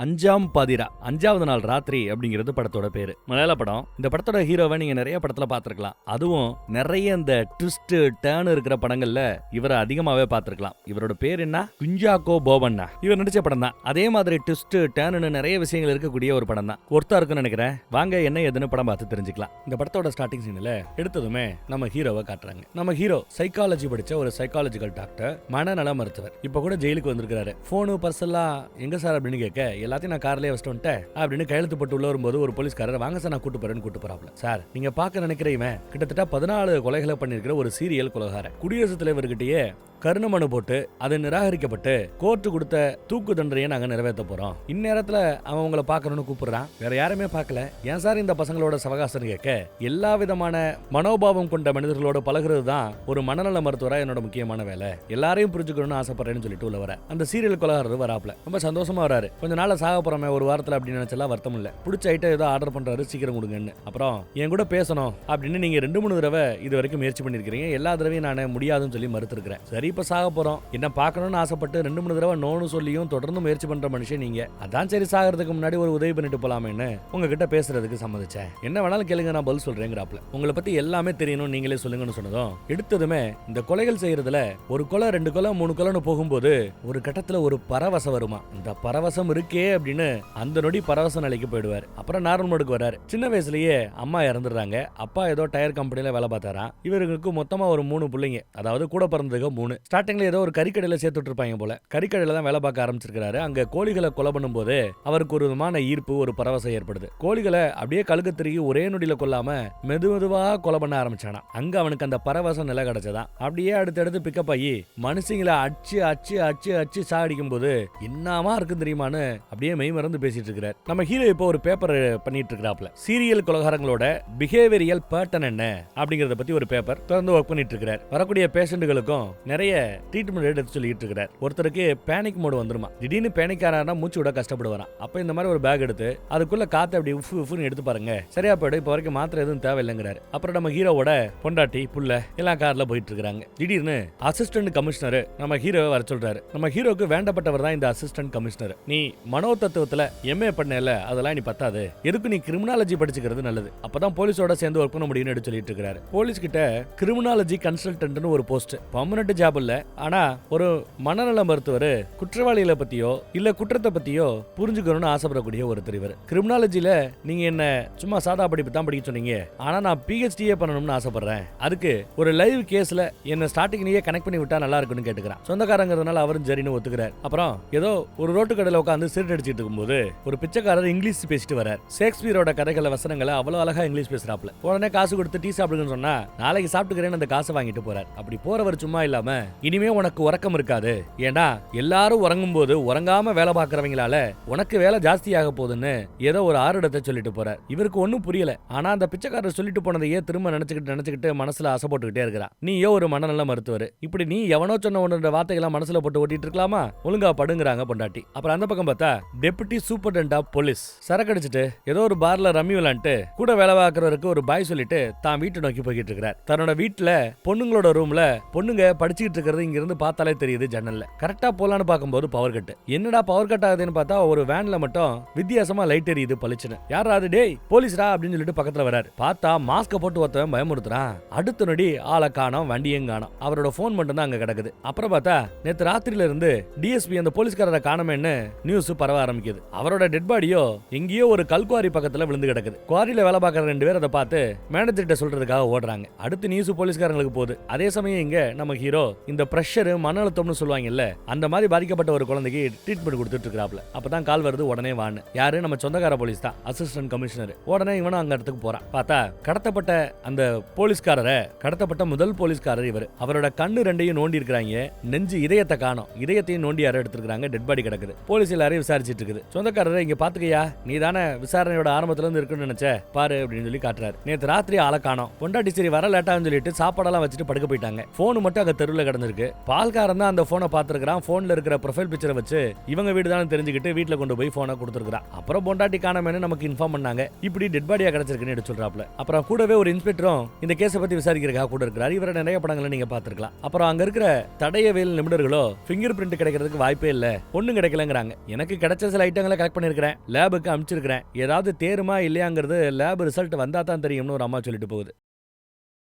அஞ்சாம் பாதிரா, அஞ்சாவது நாள் ராத்திரி அப்படிங்கிறது படத்தோட பேரு. மலையாள படம். இந்த படத்தோட ஹீரோவை நீங்க நிறைய படத்துல பாத்திருக்கலாம். அதுவும் நிறைய இந்த ட்விஸ்ட் டர்ன் இருக்கிற படங்கள்ல இவரை அதிகமாவே பாத்திருக்கலாம். இவரோட பேர் என்ன? குஞ்சாக்கோ போபண்ணா. இவர் நடிச்ச படம் தான். அதே மாதிரி ட்விஸ்ட் டர்ன் நிறைய விஷயங்கள் இருக்கக்கூடிய ஒரு படம் தான். ஒருத்தா இருக்குன்னு நினைக்கிறேன். வாங்க என்ன ஏதுன்னு படம் பார்த்து தெரிஞ்சுக்கலாம். இந்த படத்தோட ஸ்டார்டிங் சீன்ல எடுத்ததுமே நம்ம ஹீரோவை காட்டுறாங்க. நம்ம ஹீரோ சைக்காலஜி படிச்ச ஒரு சைக்காலஜிக்கல் டாக்டர், மனநல மருத்துவர். இப்ப கூட ஜெயிலுக்கு வந்திருக்காரு. போனு பர்ஸ் எல்லாம் எங்க சார் அப்படின்னு கேட்க, எல்லாத்தையும் நான் கார்லயே வச்சுட்டு வந்துட்டேன் அப்படின்னு கையெழுத்து போட்டு உள்ள வரும்போது ஒரு போலீஸ்காரர், வாங்க சார் நான் கூட்டு போறாப்ல. சார் நீங்க பாக்க நினைக்கிற இவன் கிட்டத்தட்ட 14 கொலைகளை பண்ணிருக்கிற ஒரு சீரியல் கொலைகாரன். குடியரசுத் தலைவர்கிட்டயே கருணை மனு போட்டு அது நிராகரிக்கப்பட்டு கோர்ட்டு கொடுத்த தூக்கு தண்டனையை நாங்க நிறைவேற்ற போறோம். இந்நேரத்துல அவன் உங்களை பாக்கணும்னு கூப்பிடுறான். வேற யாருமே பார்க்கல. ஏன் சார் இந்த பசங்களோட சவகாசம் கேட்க, எல்லா விதமான மனோபாவம் கொண்ட மனிதர்களோட பழகுறது தான் ஒரு மனநல மருத்துவரா என்னோட முக்கியமான வேலை. எல்லாரையும் புரிஞ்சுக்கணும்னு ஆசைப்படுறேன்னு சொல்லிட்டு உள்ள வர அந்த சீரியல் கொலைகாரர் வராப்ல. ரொம்ப சந்தோஷமா வராரு. கொஞ்ச நாள் சாக போறமே ஒரு வாரத்துல அப்படின்னு நினைச்சலாம் வருத்தம் இல்ல. பிடிச்ச ஐட்டம் ஏதோ ஆர்டர் பண்றாரு, சீக்கிரம் கொடுங்கன்னு. அப்புறம் என் கூட பேசணும் அப்படின்னு நீங்க 2-3 தடவை இது வரைக்கும் முயற்சி பண்ணிருக்கீங்க. எல்லா தடவையும் நான் முடியாதுன்னு சொல்லி மறுத்திருக்கிறேன். சரி இப்ப சாக போறோம், என்ன பார்க்கணும்னு ஆசைப்பட்டு 2-3 தடவை நோன்னு சொல்லியும் தொடர்ந்து முயற்சி பண்ற மனுஷன் நீங்க. அதான் சரி சாகிறதுக்கு முன்னாடி ஒரு உதவி பண்ணிட்டு போலாமேன்னு உங்ககிட்ட பேசுறதுக்கு சம்மதிச்சேன். என்ன வேணாலும் கேளுங்க, நான் பதில் சொல்றேங்கிறாப்ல. உங்களை பத்தி எல்லாமே தெரியணும், நீங்களே சொல்லுங்கன்னு சொன்னதும் எடுத்ததுமே இந்த கொலைகள் செய்யறதுல ஒரு கொலை 2 கொலை 3 கொலைன்னு போகும்போது ஒரு கட்டத்துல ஒரு பரவசம் வருமா. இந்த பரவசம் இருக்கே அப்படின்னு அந்த நொடி பரவச நிலைக்கு போயிடுவார். அப்புறம் நார்மல் மோடுக்கு வராரு. சின்ன வயசுலயே அம்மா இறந்துடுறாங்க. அப்பா ஏதோ டயர் கம்பெனில வேலை பார்த்தாராம். இவருக்கு மொத்தமா ஒரு 3 பிள்ளைங்க, அதாவது கூட பிறந்ததுக்கு 3. ஸ்டார்டிங்ல ஏதோ ஒரு கறிக்கடையில சேர்த்துட்டு இருப்பாங்க போல. கறிக்கடையில தான் வேலை பார்க்க ஆரம்பிச்சிருக்காரு. அங்க கோழிகளை கொலை பண்ணும்போது அவருக்கு ஒரு விதமான ஈர்ப்பு, ஒரு பரவசம் ஏற்படுது. கோழிகளை அப்படியே கழுகு திருகி ஒரே நொடியில கொல்லாம மெதுவா கொலை பண்ண ஆரம்பிச்சானா. அங்க அவனுக்கு அந்த பரவசம் நிலை கிடைச்சதான். அப்படியே அடுத்தடுத்து பிக்கப் ஆகி மனுஷங்களை அச்சு அச்சு அச்சு அச்சு சாடிக்கும் போது என்னமா இருக்கு தெரியுமான்னு அப்படியே மெய் மறந்து பேசிட்டு இருக்கிறார். நம்ம ஹீரோ இப்போ ஒரு பேப்பர் பண்ணிட்டு இருக்கிறாப்ல. சீரியல் கொலைகாரங்களோட பிஹேவியரியல் பேட்டர்ன் என்ன அப்படிங்கறத பத்தி ஒரு பேப்பர் தொடர்ந்து ஒர்க் பண்ணிட்டு இருக்கிறார். வரக்கூடிய பேஷண்ட்களுக்கும் நிறைய ட்ரீட்மெண்ட் எடுத்து சொல்லிட்டு இருக்கிறார். ஒருத்தருக்கு பேனிக் மோடு வந்துருமா. திடீர்னு பேனிக் ஆனா மூச்சு விட கஷ்டப்படுவாராம். அப்ப இந்த மாதிரி ஒரு பேக் எடுத்து அதுக்குள்ள காத்து அப்படி உஃப்னு எடுத்து பாருங்க, சரியா போயிடும். இப்ப வரைக்கும் மாத்திரை எதுவும் தேவையில்லைங்கிறாரு. அப்புறம் நம்ம ஹீரோவோட பொண்டாட்டி புள்ள எல்லாம் கார்ல போயிட்டு இருக்காங்க. திடீர்னு அசிஸ்டன்ட் கமிஷனர் நம்ம ஹீரோவை வர சொல்றாரு. நம்ம ஹீரோக்கு வேண்டப்பட்டவர் தான் இந்த அசிஸ்டன்ட் கமிஷனர். நீ மனோ தத்துவத்துல எம்ஏ பண்ணல, அதெல்லாம் நீ பத்தாது, எதுக்கு நீ கிரிமினாலஜி படிச்சுக்கிறது நல்லது, அப்பதான் போலீஸோட சேர்ந்து ஒர்க் பண்ண முடியும்னு எடுத்து சொல்லிட்டு இருக்காரு. போலீஸ் கிட்ட கிரிமினாலஜி கன்சல்டன்ட்னு ஒரு போஸ்ட், பெர்மனன்ட் ஜாப் இல்ல. ஆனா ஒரு மனநல மருத்துவர் குற்றவாளிகளை பத்தியோ இல்ல குற்றத்தை பத்தியோ புரிஞ்சுக்கணும்னு ஆசைப்படக்கூடிய ஒரு தெரிவர். கிரிமினாலஜில நீங்க என்ன சும்மா சாதா படிப்பு தான் படிக்க சொன்னீங்க, ஆனா நான் பிஹெச்டியே பண்ணணும்னு ஆசைப்படுறேன். அதுக்கு ஒரு லைவ் கேஸ்ல என்ன ஸ்டார்டிங்லயே கனெக்ட் பண்ணி விட்டா நல்லா இருக்குன்னு கேட்டுக்கிறான். சொந்தக்காரங்கிறதுனால அவரும் சரின்னு ஒத்துக்கிறார். அப்புறம் ஏதோ ஒரு ரோட்டு கடையில உட்காந்து சிரிட் அடிச்சிட்டு இருக்கும்போது ஒரு பிச்சைக்காரர் இங்கிலீஷ் பேசிட்டு வரார். ஷேக்ஸ்பியரோட கதைகளை வசனங்களை அவ்வளவு அழகா இங்கிலீஷ் பேசுறாப்ல. உடனே காசு கொடுத்து டீ சாப்பிடுங்கன்னு சொன்னா நாளைக்கு சாப்பிட்டுக்கிறேன்னு அந்த காசை வாங்கிட்டு போறார். அப்படி போறவர் சும்மா இல்லாம இனிமே உனக்கு உறக்கம் இருக்காது, ஏன்னா எல்லாரும் உறங்கும் போது உறங்காம வேலை பார்க்கறவங்களால உனக்கு வேலை ஜாஸ்தியாக போகுதுன்னு ஏதோ ஒரு ஆறுடத்தை சொல்லிட்டு போறார். இவருக்கு ஒன்னும் புரியல. ஆனா அந்த பிச்சைக்காரர் சொல்லிட்டு போனதையே திரும்ப நினைச்சுக்கிட்டு மனசுல ஆசை போட்டுக்கிட்டே இருக்கிறான். நீயோ ஒரு மனநல மருத்துவர், இப்படி நீ எவனோ சொன்ன ஒன்று வார்த்தைகளை மனசுல போட்டு ஓட்டிட்டு இருக்கலாமா, ஒழுங்கா படுங்கிறாங்க பொண்டாட்டி. அப்புறம் அந்த பக்கம் பார்த்தா டெபுட்டி சூப்பர்டென்ட் ஆஃப் போலீஸ் சரக்கு அடிச்சுட்டு ஏதோ ஒரு பார்ல ரம்மி விளாண்டு கூட வேலை பார்க்கறவருக்கு ஒரு பாய் சொல்லிட்டு தான் வீட்டு நோக்கி போய்கிட்டு இருக்கிறார். தன்னோட வீட்டுல பொண்ணுங்களோட ரூம்ல பொண்ணுங்க படிச்சுக்கிட்டு இருக்கிறது இங்க இருந்து பார்த்தாலே தெரியுது ஜன்னல்ல. கரெக்டா போலான்னு பார்க்கும்போது பவர் கட். என்னடா பவர் கட் ஆகுதுன்னு பார்த்தா ஒரு வேன்ல மட்டும் வித்தியாசமா லைட் எரியுது பளிச்சுன்னு. யாரா அது, டேய் போலீஸ்டா அப்படின்னு சொல்லிட்டு பக்கத்துல வராரு. பார்த்தா மாஸ்க போட்டு ஒருத்தவன் பயமுறுத்துறான். அடுத்த நொடி ஆளை காணோம், வண்டியும் காணோம். அவரோட போன் மட்டும் தான் அங்க கிடக்குது. அப்புறம் பார்த்தா நேத்து ராத்திரில இருந்து டிஎஸ்பி அந்த போலீஸ்காரரை காணோமேன்னு நியூஸ் பரவ ஆரம்பிக்குது. அவரோட டெட் பாடியோ எங்கேயோ ஒரு கல்குவாரி பக்கத்துல விழுந்து கிடக்குது. குவாரியில வேலை பார்க்கற 2 பேர் அதை பார்த்து மேனேஜர்கிட்ட சொல்றதுக்காக ஓடுறாங்க. அடுத்து நியூஸ் போலீஸ்காரங்களுக்கு போகுது. அதே சமயம் இங்க நம்ம ஹீரோ இந்த பிரஷர் மன அழுத்தம்னு சொல்லுவாங்கல்ல, அந்த மாதிரி பாதிக்கப்பட்ட ஒரு குழந்தைக்கு ட்ரீட்மெண்ட் கொடுத்துட்டு இருக்காப்ல. அப்பதான் கால் வருது. உடனே வான்னு யாரு, நம்ம சொந்தக்கார போலீஸ் தான், அசிஸ்டன்ட் கமிஷனர். உடனே இவனும் அங்க இடத்துக்கு போறான். பார்த்தா கடத்தப்பட்ட அந்த போலீஸ்காரரை, கடத்தப்பட்ட முதல் போலீஸ்காரர் இவர். அவரோட கண்ணு 2ஐயும் நோண்டி இருக்காங்க. நெஞ்சு இதயத்தை காணோம், இதயத்தையும் நோண்டி யாரோ எடுத்துருக்காங்க. டெட் பாடி கிடக்குது. போலீஸ் எல்லாரையும் விசாரிச்சிட்டு இருக்குது. சொந்தக்காரரை இங்க பாத்துக்கையா, நீ தானே விசாரணையோட ஆரம்பத்துல இருந்து இருக்குன்னு நினைச்ச பாரு அப்படின்னு சொல்லி காட்டுறாரு. நேத்து ராத்திரி ஆளை காணோம். பொண்டாட்டி சரி வர லேட்டான்னு சொல்லிட்டு சாப்பாடெல்லாம் வச்சுட்டு படுக்க போயிட்டாங்க. போன் மட்டும் அங்க தெருவில் கிடந்திருக்கு. பால்காரன் தான் அந்த போனை பாத்துருக்கான். போன்ல இருக்கிற ப்ரொஃபைல் பிக்சரை வச்சு இவங்க வீடு தான் தெரிஞ்சுக்கிட்டு வீட்டுல கொண்டு போய் போனை கொடுத்துருக்கான். அப்புறம் பொண்டாட்டி காணாமன்னு நமக்கு இன்ஃபார்ம் பண்ணாங்க. இப்படி டெட் பாடியா கிடைச்சிருக்குன்னு எடுத்து சொல்றாப்ல. அப்புறம் கூடவே ஒரு இன்ஸ்பெக்டரும் இந்த கேஸை பத்தி விசாரிக்கிறதுக்காக கூட இருக்கிறார். இவர நிறைய படங்களை நீங்க பாத்துருக்கலாம். அப்புறம் அங்க இருக்கிற தடயவியல் நிபுணர்களோ ஃபிங்கர் பிரிண்ட் கிடைக்கிறதுக்கு வாய்ப்பே இல்ல, ஒண்ணும் கிடைக்கலங்கிறாங்க. எனக்கு கிடைச்ச சில ஐட்டங்களை கலெக்ட் பண்ணிருக்கிறேன், லேபுக்கு அனுப்பிச்சிருக்கிறேன். ஏதாவது தேருமா இல்லையாங்கிறது லேப் ரிசல்ட் வந்தா தான் தெரியும்னு ஒரு அம்மா சொல்லிட்டு போகுது.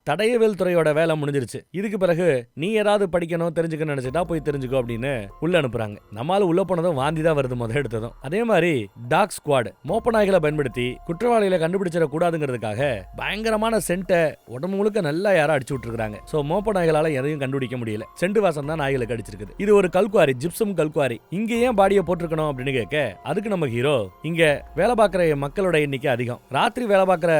தடயவியல் துறையோட வேலை முடிஞ்சிருச்சு. இதுக்கு பிறகு நீ ஏதாவது படிக்கணும் தெரிஞ்சுக்கணும் நினைச்சிட்டா போய் தெரிஞ்சுக்கோ அப்படின்னு உள்ள அனுப்புறாங்க. நம்மளால உள்ள போனதும் வாந்தி தான் வருது முதல் எடுத்ததும். அதே மாதிரி டாக் ஸ்குவாட் மோப்ப நாய்களை பயன்படுத்தி குற்றவாளிகளை கண்டுபிடிச்சிட கூடாதுங்கிறதுக்காக பயங்கரமான சென்ட்டை உடம்பு முழுக்க நல்லா யாரும் அடிச்சு விட்டுருக்காங்க. சோ மோப்ப நாய்களால எதையும் கண்டுபிடிக்க முடியல. சென்ட் வாசம் தான் நாய்களுக்கு அடிச்சிருக்குது. இது ஒரு கல்குவாரி, ஜிப்சம் கல்குவாரி. இங்க ஏன் பாடியை போட்டிருக்கணும் அப்படின்னு கேட்க அதுக்கு நம்ம ஹீரோ இங்க வேலை பார்க்கிற மக்களோட எண்ணிக்கை அதிகம், ராத்திரி வேலை பார்க்கிற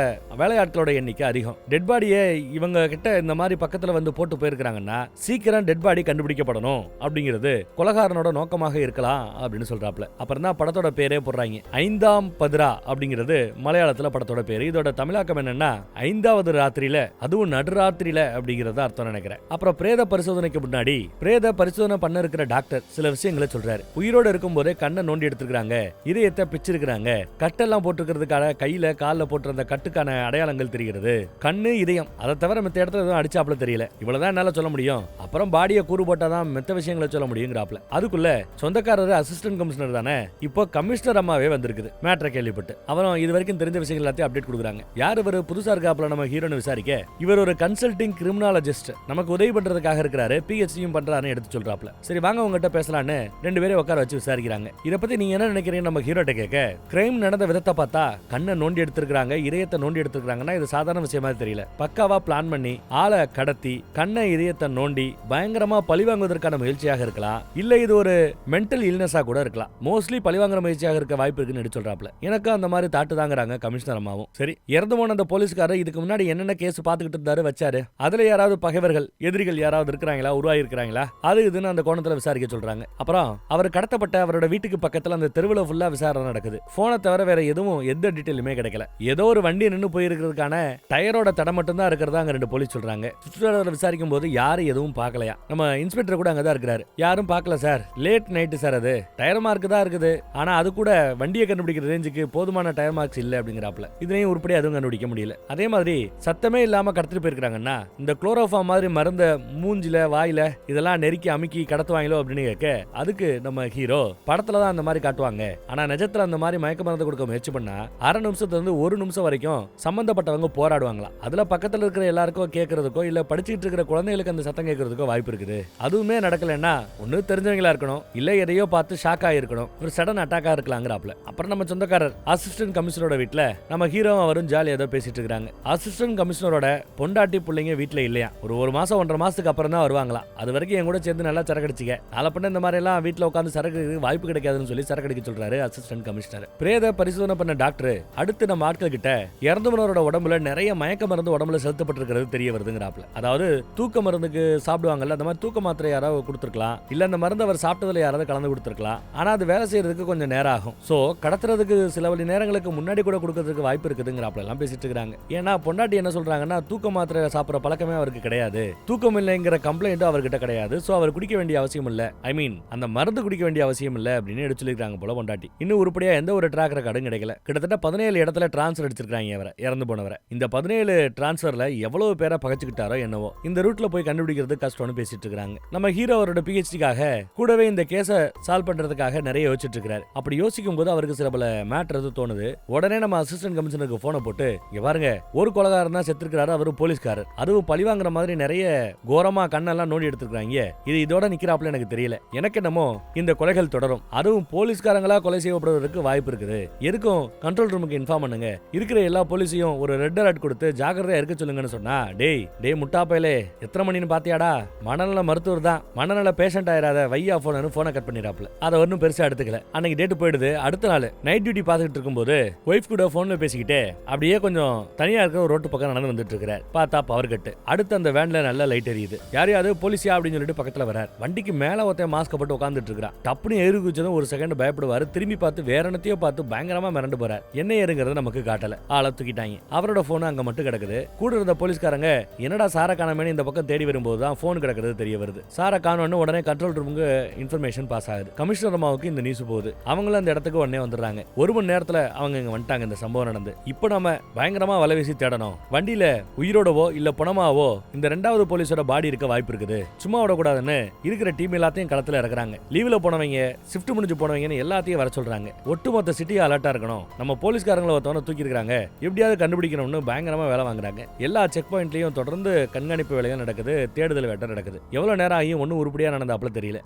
வேலையாட்களோட எண்ணிக்கை அதிகம். டெட் பாடியை இவங்க கிட்ட இந்த மாதிரி பக்கத்துல வந்து போட்டு போயிருக்காங்கன்னா சீக்கிரம் டெட் பாடி கண்டுபிடிக்கப்படணும் அப்படிங்கிறது கொலகாரனோட நோக்கமாக இருக்கலாம் அப்படின்னு சொல்றாப்ல. அப்புறம் தான் படத்தோட பேரே போடுறாங்க. ஐந்தாம் பதிரா அப்படிங்கிறது மலையாளத்துல படத்தோட பேரு. இதோட தமிழாக்கம் என்னன்னா ஐந்தாவது ராத்திரியில, அதுவும் நடுராத்திரியில அப்படிங்கறத அர்த்தம் நினைக்கிறேன். அப்புறம் பிரேத பரிசோதனைக்கு முன்னாடி பிரேத பரிசோதனை பண்ண இருக்கிற டாக்டர் சில விஷயங்களை சொல்றாரு. உயிரோட இருக்கும் போதே கண்ணை நோண்டி எடுத்துருக்காங்க, இதயத்தை பிச்சிருக்காங்க, கட்டெல்லாம் போட்டுக்கிறதுக்கான கையில காலில் போட்டிருந்த கட்டுக்கான அடையாளங்கள் தெரிகிறது. கண்ணு இதயம் அதை தவிர மித்த இடத்துல எதுவும் அடிச்சாப்ல தெரியல. இவ்வளவுதான் என்னால சொல்ல முடியும். அப்புறம் பாடியை கூறு போட்டாதான் மித்த விஷயங்களை சொல்ல முடியுங்கிறாப்ல. அதுக்குள்ள சொந்தக்காரர் அசிஸ்டன்ட் கமிஷனர் தானே, இப்போ கமிஷனர் அம்மாவே வந்திருக்குது. மேட்டரை கேள்விப்பட்டு அவரும் இது வரைக்கும் தெரிஞ்ச விஷயங்கள் எல்லாத்தையும் அப்டேட் கொடுக்குறாங்க. யார் இவர் புதுசா இருக்காப்ல நம்ம ஹீரோன்னு விசாரிக்க இவர் ஒரு கன்சல்டிங் கிரிமினாலஜிஸ்ட், நமக்கு உதவி பண்றதுக்காக இருக்கிறாரு, பிஹெச்டியும் பண்றாருன்னு எடுத்து சொல்றாப்ல. சரி வாங்க உங்ககிட்ட பேசலான்னு ரெண்டு பேரும் உட்கார வச்சு விசாரிக்கிறாங்க. இதை பத்தி நீங்க என்ன நினைக்கிறீங்க நம்ம ஹீரோட்ட கேட்க, கிரைம் நடந்த விதத்தை பார்த்தா கண்ணை நோண்டி எடுத்திருக்காங்க, இதயத்தை நோண்டி எடுத்திருக்காங்கன்னா இது சாதாரண விஷயமா தெரியல. பக்காவா பிளான் பண்ணி ஆளை கடத்தி கண்ணை இதயத்தை நோண்டி பயங்கரமா பழிவாங்குவதற்கான முயற்சியாக இருக்கலாம், இல்ல இது ஒரு மென்டல் இல்னஸா கூட இருக்கலாம். மோஸ்ட்லி பழிவாங்குற முயற்சியாக இருக்க வாய்ப்பு இருக்குன்னு எடுத்து சொல்றாப்ல. எனக்கு அந்த மாதிரி தாட்டு தாங்கறாங்க கமிஷனர் அம்மாவும். சரி, இறந்து போன அந்த போலீஸ்காரர் இதுக்கு முன்னாடி என்னென்ன கேஸ் பாத்துக்கிட்டு இருந்தாரு வச்சாரு, அதுல யாராவது பகைவர்கள் எதிரிகள் யாராவது இருக்கிறாங்களா, உருவாகி இருக்கிறாங்களா, அது இதுன்னு அந்த கோணத்துல விசாரிக்க சொல்றாங்க. அப்புறம் அவர் கடத்தப்பட்ட அவரோட வீட்டுக்கு பக்கத்துல அந்த தெருவுல ஃபுல்லா விசாரணை நடக்குது. போனை தவிர வேற எதுவும் எந்த டீட்டெயிலுமே கிடைக்கல. ஏதோ ஒரு வண்டி நின்னு போயிருக்கிறதுக்கான டயரோட தடம் மட்டும் தான் இருக்கிறதா அங்க ரெண்டு போலீஸ் சொல்றாங்க. சுற்றுலாவில் விசாரிக்கும் போது யாரும் எதுவும் பார்க்கலையா. நம்ம இன்ஸ்பெக்டர் கூட அங்கதான் இருக்கிறாரு. யாரும் பார்க்கல சார், லேட் நைட்டு சார், அது டயர் மார்க் தான் இருக்குது, ஆனா அது கூட வண்டியை கண்டுபிடிக்கிற ரேஞ்சுக்கு போதுமான டயர் மார்க்ஸ் இல்ல அப்படிங்கிறாப்ல. இதுலயும் உருப்படி அதுவும் கண்டுபிடிக்க முடியல. அதே மாதிரி சத்தமே இல்லாம கடத்திட்டு போயிருக்காங்கன்னா இந்த குளோரோஃபார்ம் மாதிரி மருந்த மூஞ்சில வாயில இதெல்லாம் நெருக்கி அமுக்கி கடத்துவாங்களோ அப்படின்னு கேட்க அதுக்கு நம்ம ஹீரோ படத்துல தான் அந்த மாதிரி காட்டுவாங்க, ஆனா நிஜத்துல அந்த மாதிரி மயக்க மருந்து கொடுக்க முயற்சி பண்ணா அரை நிமிஷத்துல இருந்து ஒரு நிமிஷம் வரைக்கும் சம்பந்தப்பட்டவங்க போராடுவாங்களாம். அதுல பக்கத்துல இருக்கிற எல்லாருக்கும் கேட்கறதுக்கோ இல்ல படிச்சுட்டு இருக்கிற குழந்தைகளுக்கு அந்த சத்தம் கேட்கறதுக்கோ வாய்ப்பு இருக்குது. அதுவுமே நடக்கலன்னா ஒண்ணு தெரிஞ்சவங்களா இருக்கணும், இல்ல எதையோ பார்த்து ஷாக் ஆயிருக்கணும், ஒரு சடன் அட்டாக்கா இருக்கலாங்கிறாப்ல. அப்புறம் நம்ம சொந்தக்காரர் அசிஸ்டன்ட் கமிஷனரோட வீட்டுல நம்ம ஹீரோ அவரும் ஜாலியா ஏதோ பேசிட்டு இருக்காங்க. அசிஸ்டன்ட் கமிஷனரோட பொண்டாட்டி பிள்ளைங்க வீட்டுல இல்லையா, ஒரு மாசம் 1.5 மாசத்துக்கு அப்புறம் தான் வருவாங்களாம். அது வரைக்கும் என் கூட சேர்ந்து நல்லா சரக்கு அடிச்சிக்க, நாளை பண்ண இந்த மாதிரி எல்லாம் வீட்டுல உட்காந்து சரக்கு வாய்ப்பு கிடைக்காதுன்னு சொல்லி சரக்கு அடிக்க சொல்றாரு அசிஸ்டன்ட் கமிஷனர். பிரேத பரிசோதனை பண்ண டாக்டர் அடுத்து நம்ம ஆட்கள் கிட்ட இறந்தவனோட உடம்புல நிறைய மயக்க மருந்து உடம்புல செலுத்தப்பட்டிருக்கிறது தெரிய வருதுங்கிறாப்ல. அதாவது தூக்க மருந்துக்கு சாப்பிடுவாங்கல்ல, அந்த மாதிரி தூக்க மாத்திரை யாராவது கொடுத்துருக்கலாம், இல்ல அந்த மருந்து அவர் சாப்பிட்டதுல யாராவது கலந்து கொடுத்துருக்கலாம். ஆனா அது வேலை செய்யறதுக்கு கொஞ்சம் நேரம் ஆகும். சோ கடத்துறதுக்கு சில வழி நேரங்களுக்கு முன்னாடி கூட கொடுக்கறதுக்கு வாய்ப்பு இருக்குதுங்கிறாப்ல எல்லாம் பேசிட்டு இருக்காங்க. ஏன்னா பொண்டாட்டி என்ன சொல்றாங்கன்னா தூக்க மாத்திரை சாப்பிட்ற பழக்கமே அவருக்கு கிடையாது, தூக்கம் இல்லைங்கிற கம்ப்ளைண்ட்டும் அவர்கிட்ட கிடையாது, சோ அவர் குடிக்க வேண்டிய அவசியம் இல்ல, ஐ மீன் அந்த மருந்து குடிக்க வேண்டிய அவசியம் இல்ல அப்படின்னு எடுத்து சொல்லிருக்காங்க போல பொண்டாட்டி. இன்னும் உருப்படியா எந்த ஒரு ட்ராக் ரெக்கார்டும் கிடைக்கல. கிட்டத்தட்ட 17 இடத்துல டிரான்ஸ்ஃபர் அடிச்சிருக்காங்க அவரை, இறந்து போனவரை. இந்த 17 டிரான்ஸ்ஃபர்ல எவ்வளவு பேரை பகச்சுக்கிட்டாரோ என்னவோ, இந்த ரூட்ல போய் கண்டுபிடிக்கிறது கஷ்டம்னு பேசிட்டு இருக்காங்க. நம்ம ஹீரோ அவரோட பிஹெச்டிக்காக கூடவே இந்த கேஸை சால்வ் பண்றதுக்காக நிறைய யோசிச்சுட்டு இருக்காரு. அப்படி யோசிக்கும் போது அவருக்கு சில பல மேட்டர் தோணுது. உடனே நம்ம அசிஸ்டன்ட் கமிஷனருக்கு போனை போட்டு, இங்க பாருங்க ஒரு கொலைகாரன் தான் செத்துருக்காரு, அவரு போலீஸ்காரர், அதுவும் பழிவாங்குற மாதிரி நிறைய கோரமா கண்ணெல்லாம் நோண்டி எடுத்துருக்காங்க, இது இதோட நிக்கிறாப்ல எனக்கு தெரியல, எனக்கு என்னமோ இந்த கொலைகள் தொடரும், அதுவும் போலீஸ்காரங்களா கொலை செய்யப்படுவதற்கு வாய்ப்பு இருக்குது, எதுக்கும் கண்ட்ரோல் ரூமுக்கு இன்ஃபார்ம் பண்ணுங்க, இருக்கிற எல்லா போலீஸையும் ஒரு ரெட் அலர்ட் கொடுத்து ஜாக்கிரதையா இருக்க சொல்லுங்கன்னு சொன்னா, டேய் முட்டாப்பையிலே எத்தனை மணின்னு பாத்தியாடா, மனநல மருத்துவர் தான், மனநல பேஷண்ட் ஆயிராத வையா போனை கட் பண்ணிடாப்ல. அதை ஒன்னும் பெருசா எடுத்துக்கல. அன்னைக்கு டேட் போயிடுது. அடுத்த நாள் நைட் டியூட்டி பார்த்துட்டு இருக்கும்போது ஒய்ஃப் கூட போன்ல பேசிக்கிட்டே அப்படியே கொஞ்சம் தனியா இருக்கிற ஒரு ரோட்டு பக்கம் நடந்து வந்துட்டு இருக்காரு. பார்த்தா பவர் கட்டு. அடுத்து அந்த வேன்ல நல்ல லைட் எரியுது. யாரையாவது போலீஸியா அப்படின்னு சொல்லிட்டு பக்கத்துல வரார். வண்டிக்கு மேல ஒருத்தன் மாஸ்க் போட்டு உட்காந்துட்டு இருக்கிறான். டப்புனு ஏறி குதிச்சதும் ஒரு செகண்ட் பயப்படுவாரு. திரும்பி பார்த்து வேற என்னத்தையோ பார்த்து பயங்கரமா மிரண்டு போறார். என்ன ஏறுங்கிறது நமக்கு காட்டல. ஆளை தூக்கிட்டாங்க. அவரோட போன் அங்க மட்டும் கிடக்குது. கூட இருந்த போலீஸ்காரங்க என்னடா சாரை காணாமேன்னு இந்த பக்கம் தேடி வரும்போது தான் போன் கிடக்கிறது தெரிய வருது. சாரை காணோன்னு உடனே கண்ட்ரோல் ரூமுக்கு இன்ஃபர்மேஷன் பாஸ் ஆகுது. கமிஷனர் அம்மாவுக்கு இந்த நியூஸ் போகுது. அவங்களும் அந்த இடத்துக்கு உடனே வந்துடுறாங்க. 1 மணி நேரத்துல அவங்க இங்க வந்துட்டாங்க. இந்த சம்பவம் நடந்து இப்போ நம்ம பயங்கரமா வலை வீசி தேடணும். வண்டியில உயிரோடவோ இல்ல பணமாவோ இந்த 2வது போலீஸோட பாடி இருக்க வாய்ப்பு இருக்குது. சும்மா விடக்கூடாதுன்னு இருக்கிற டீம் எல்லாத்தையும் களத்துல இறக்குறாங்க. லீவ்ல போனவங்க, ஷிஃப்ட் முடிஞ்சு போனவங்கன்னு எல்லாத்தையும் வர சொல்றாங்க. ஒட்டுமொத்த சிட்டி அலர்ட்டா இருக்கணும். நம்ம போலீஸ்காரங்களை ஒருத்தவன தூக்கி இருக்காங்க, எப்படியாவது கண்டுபிடிக்கணும்னு பயங்கரமா வேலை வாங்குறாங்க. எல்லா செக் பாயிண்ட்லயும் தொடர்ந்து கண்காணிப்பு வேலைகள் நடக்குது, தேடுதல் வேட்டை நடக்குது. எவ்வளவு நேரம் ஆகியும் ஒன்னும் உருப்படியா நடந்தாப்புல தெரியல.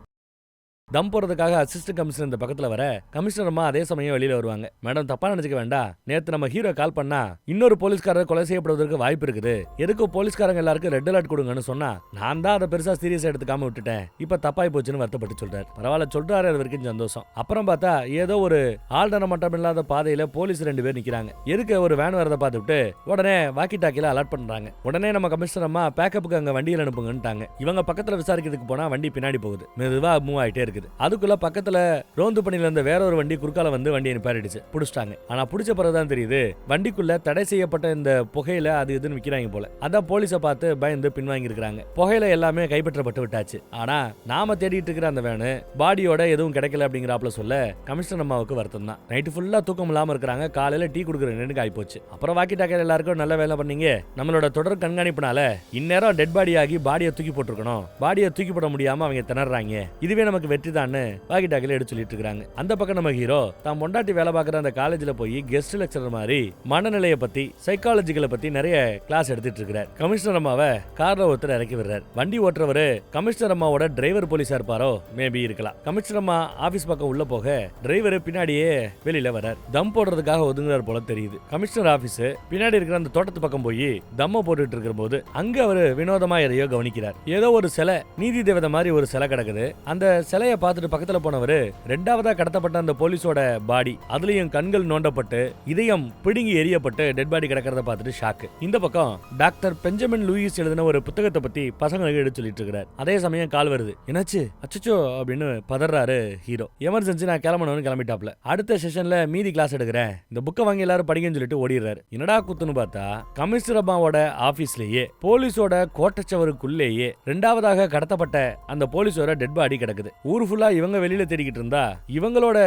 தம் போறதுக்காக அசிஸ்டன்ட் கமிஷனர் இந்த பக்கத்துல வர கமிஷனர் அம்மா அதே சமயம் வெளியில வருவாங்க. மேடம் தப்பா நினைச்சுக்க வேண்டாம், நேத்து நம்ம ஹீரோ கால் பண்ணா இன்னொரு போலீஸ்காரர் கொலை செய்யப்படுவதற்கு வாய்ப்பு இருக்குது. எதுக்கு போலீஸ்காரங்க எல்லாருக்கும் ரெட் அலர்ட் கொடுங்கன்னு சொன்னா நான் தான் அதை பெருசா சீரியஸா எடுத்துக்காம விட்டுட்டேன். இப்ப தப்பாய் போச்சுன்னு வருத்தப்பட்டு சொல்றாரு. பரவாயில்ல சொல்றாரு, அது வரைக்கும் சந்தோஷம். அப்புறம் பார்த்தா ஏதோ ஒரு ஆழ்தன மட்டம் இல்லாத பாதையில போலீஸ் 2 பேர் நிக்கிறாங்க. எதுக்கு ஒரு வேன் வரதை பார்த்துட்டு உடனே வாக்கி டாக்கில அலர்ட் பண்றாங்க. உடனே நம்ம கமிஷனர் அம்மா பேக்கப்புக்கு அங்க வண்டியில் அனுப்புங்கன்ட்டாங்க. இவங்க பக்கத்துல விசாரிக்கிறதுக்கு போனா வண்டி பின்னாடி போகுது, மெதுவா மூவ் ஆயிட்டே இருக்கு. அதுக்குள்ள பக்கத்துல ரோந்து பணியில இருந்த வேற ஒரு வண்டி குறுக்கால வந்து வண்டியை நிப்பாட்டிடுச்சு. புடிச்சிட்டாங்க. ஆனா புடிச்ச பிறகுதான் தெரியுது வண்டிக்குள்ள தடை செய்யப்பட்ட இந்த புகையில அது இதுன்னு விக்கிறாங்க போல. அதான் போலீஸை பார்த்து பயந்து பின்வாங்கி இருக்காங்க. புகையில எல்லாமே கைப்பற்றப்பட்டு விட்டாச்சு. ஆனா நாம தேடிட்டு இருக்கிற அந்த வேனு பாடியோட எதுவும் கிடைக்கல அப்படிங்கிறாப்ல சொல்ல கமிஷனர் அம்மாவுக்கு வருத்தம் தான். நைட்டு ஃபுல்லா தூக்கம் இல்லாம இருக்காங்க. காலையில டீ குடுக்குற நினைக்கு ஆயிப்போச்சு. அப்புறம் வாக்கி டாக்கர் எல்லாருக்கும் நல்ல வேலை பண்ணீங்க. நம்மளோட தொடர் கண்காணிப்புனால இந்நேரம் டெட் பாடி ஆகி பாடியை தூக்கி போட்டுருக்கணும். பாடியை தூக்கி போட முடியாம அவங்க திணறாங்க. இதுவே நமக்கு வெற்றி தான் வாக்கி டாக்கில எடுத்து சொல்லிட்டு இருக்காங்க. அந்த பக்கம் நம்ம ஹீரோ தான் பொண்டாட்டி வேலை பார்க்குற அந்த காலேஜ்ல போய் கெஸ்ட் லெக்சரர் மாதிரி மனநிலையை பத்தி சைக்காலஜிகளை பத்தி நிறைய கிளாஸ் எடுத்துட்டு இருக்காரு. கமிஷனர் அம்மாவை கார்ல ஒருத்தர் இறக்கி விடுறாரு. வண்டி ஓட்டுறவரு கமிஷனர் அம்மாவோட டிரைவர் போலீஸா இருப்பாரோ, மேபி இருக்கலாம். கமிஷனர் அம்மா ஆபீஸ் பக்கம் உள்ள போக டிரைவர் பின்னாடியே வெளியில வர்றார். தம் போடுறதுக்காக ஒதுங்குறார் போல தெரியுது. கமிஷனர் ஆபீஸ் பின்னாடி இருக்கிற அந்த தோட்டத்து பக்கம் போய் தம்ம போட்டுட்டு இருக்கிற போது அங்க அவரு வினோதமா எதையோ கவனிக்கிறார். ஏதோ ஒரு சிலை, நீதி தேவதை மாதிரி ஒரு சிலை கிடக்குது. அந்த சிலையை பார்த்துட்டு பக்கத்துல போனவரு 2வதா கடத்தப்பட்ட அந்த போலீஸோட பாடி, அதுலயும் கண்கள் நோண்டப்பட்டு இதயம் பிடுங்கி எரியப்பட்டு டெட் பாடி கிடக்கிறத பார்த்துட்டு ஷாக்கு. இந்த பக்கம் டாக்டர் பெஞ்சமின் லூயிஸ் எழுதின ஒரு புத்தகத்தை பத்தி பசங்களுக்கு எடுத்து சொல்லிட்டு இருக்காரு. அதே சமயம் கால் வருது. என்னாச்சு அச்சச்சோ அப்படின்னு பதறாரு ஹீரோ. எமர்ஜென்சி நான் கிளம்பணும்னு கிளம்பிட்டாப்ல. அடுத்த செஷன்ல மீதி கிளாஸ் எடுக்கிறேன், இந்த புக்கை வாங்கி எல்லாரும் படிங்கன்னு சொல்லிட்டு ஓடிடுறாரு. என்னடா குத்துன்னு பார்த்தா கமிஷனர் அம்மாவோட ஆபீஸ்லயே போலீஸோட கோட்டச்சவருக்குள்ளேயே 2வதாக கடத்தப்பட்ட அந்த போலீஸோட டெட் பாடி கிடக்குது. ஊர் ஃபுல்லா இவங்க வெளியில தேடிக்கிட்டு இருந்தா இவங்களோட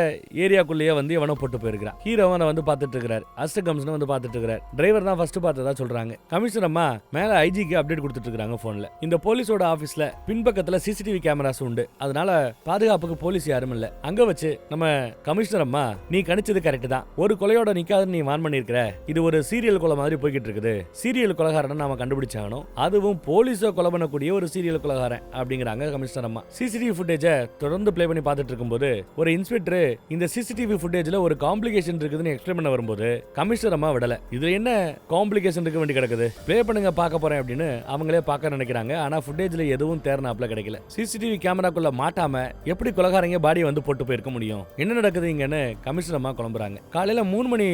ஏரியாக்குள்ளேயே வந்து எவனோ போட்டு போயிருக்கான். ஹீரோ வந்து பார்த்துட்டு இருக்காரு. அசிஸ்டன்ட் கமிஷனர் வந்து பார்த்துட்டு இருக்காரு. டிரைவர் தான் ஃபர்ஸ்ட் பார்த்ததா சொல்றாங்க. கமிஷனர் அம்மா மேல ஐஜிக்கு அப்டேட் கொடுத்துட்டு இருக்காங்க போன்ல. இந்த போலீஸோட ஆபீஸ்ல பின்பக்கத்துல சிசிடிவி கேமராஸ் உண்டு. அதனால பாதுகாப்புக்கு போலீஸ் யாரும் இல்ல. அங்க வச்சு நம்ம கமிஷனர் அம்மா நீ கணிச்சது கரெக்ட் தான், ஒரு கொலையோட நிக்காதுன்னு நீ வான் பண்ணிருக்கிற. இது ஒரு சீரியல் கொலை மாதிரி போய்கிட்டு இருக்குது. சீரியல் கொலைகாரனை நாம கண்டுபிடிச்சாகணும், அதுவும் போலீஸை கொலை பண்ணக்கூடிய ஒரு சீரியல் கொலைகாரன் அப்படிங்கிறாங்க கமிஷனர் அம்மா. சிசிடிவி ஃபுட்டேஜை தொடர்ந்து பிளே பண்ணி பார்த்துட்டு இருக்கும்போது ஒரு இன்ஸ்பெக்டர் இந்த சிசிடிவி ஃபுட்டேஜ்ல ஒரு காம்ப்ளிகேஷன் இருக்குதுன்னு எக்ஸ்பிளைன் பண்ண வரும்போது கமிஷனர் அம்மா விடல. இதுல என்ன காம்ப்ளிகேஷன் இருக்க வேண்டி கிடக்குது, ப்ளே பண்ணுங்க பார்க்க போறேன் அப்படின்னு அவங்களே பார்க்க நினைக்கிறாங்க. ஆனா ஃபுட்டேஜ்ல எதுவும் தேர்னாப்ல கிடைக்கல. சிசிடிவி கேமராக்குள்ள மாட்டாம எப்படி கொலைகாரங்க பாடியை வந்து போட்டு போயிருக்க முடியும், என்ன நடக்குது இங்கன்னு கமிஷனர் அம்மா குழம்புறாங்க. காலையில 3 மணி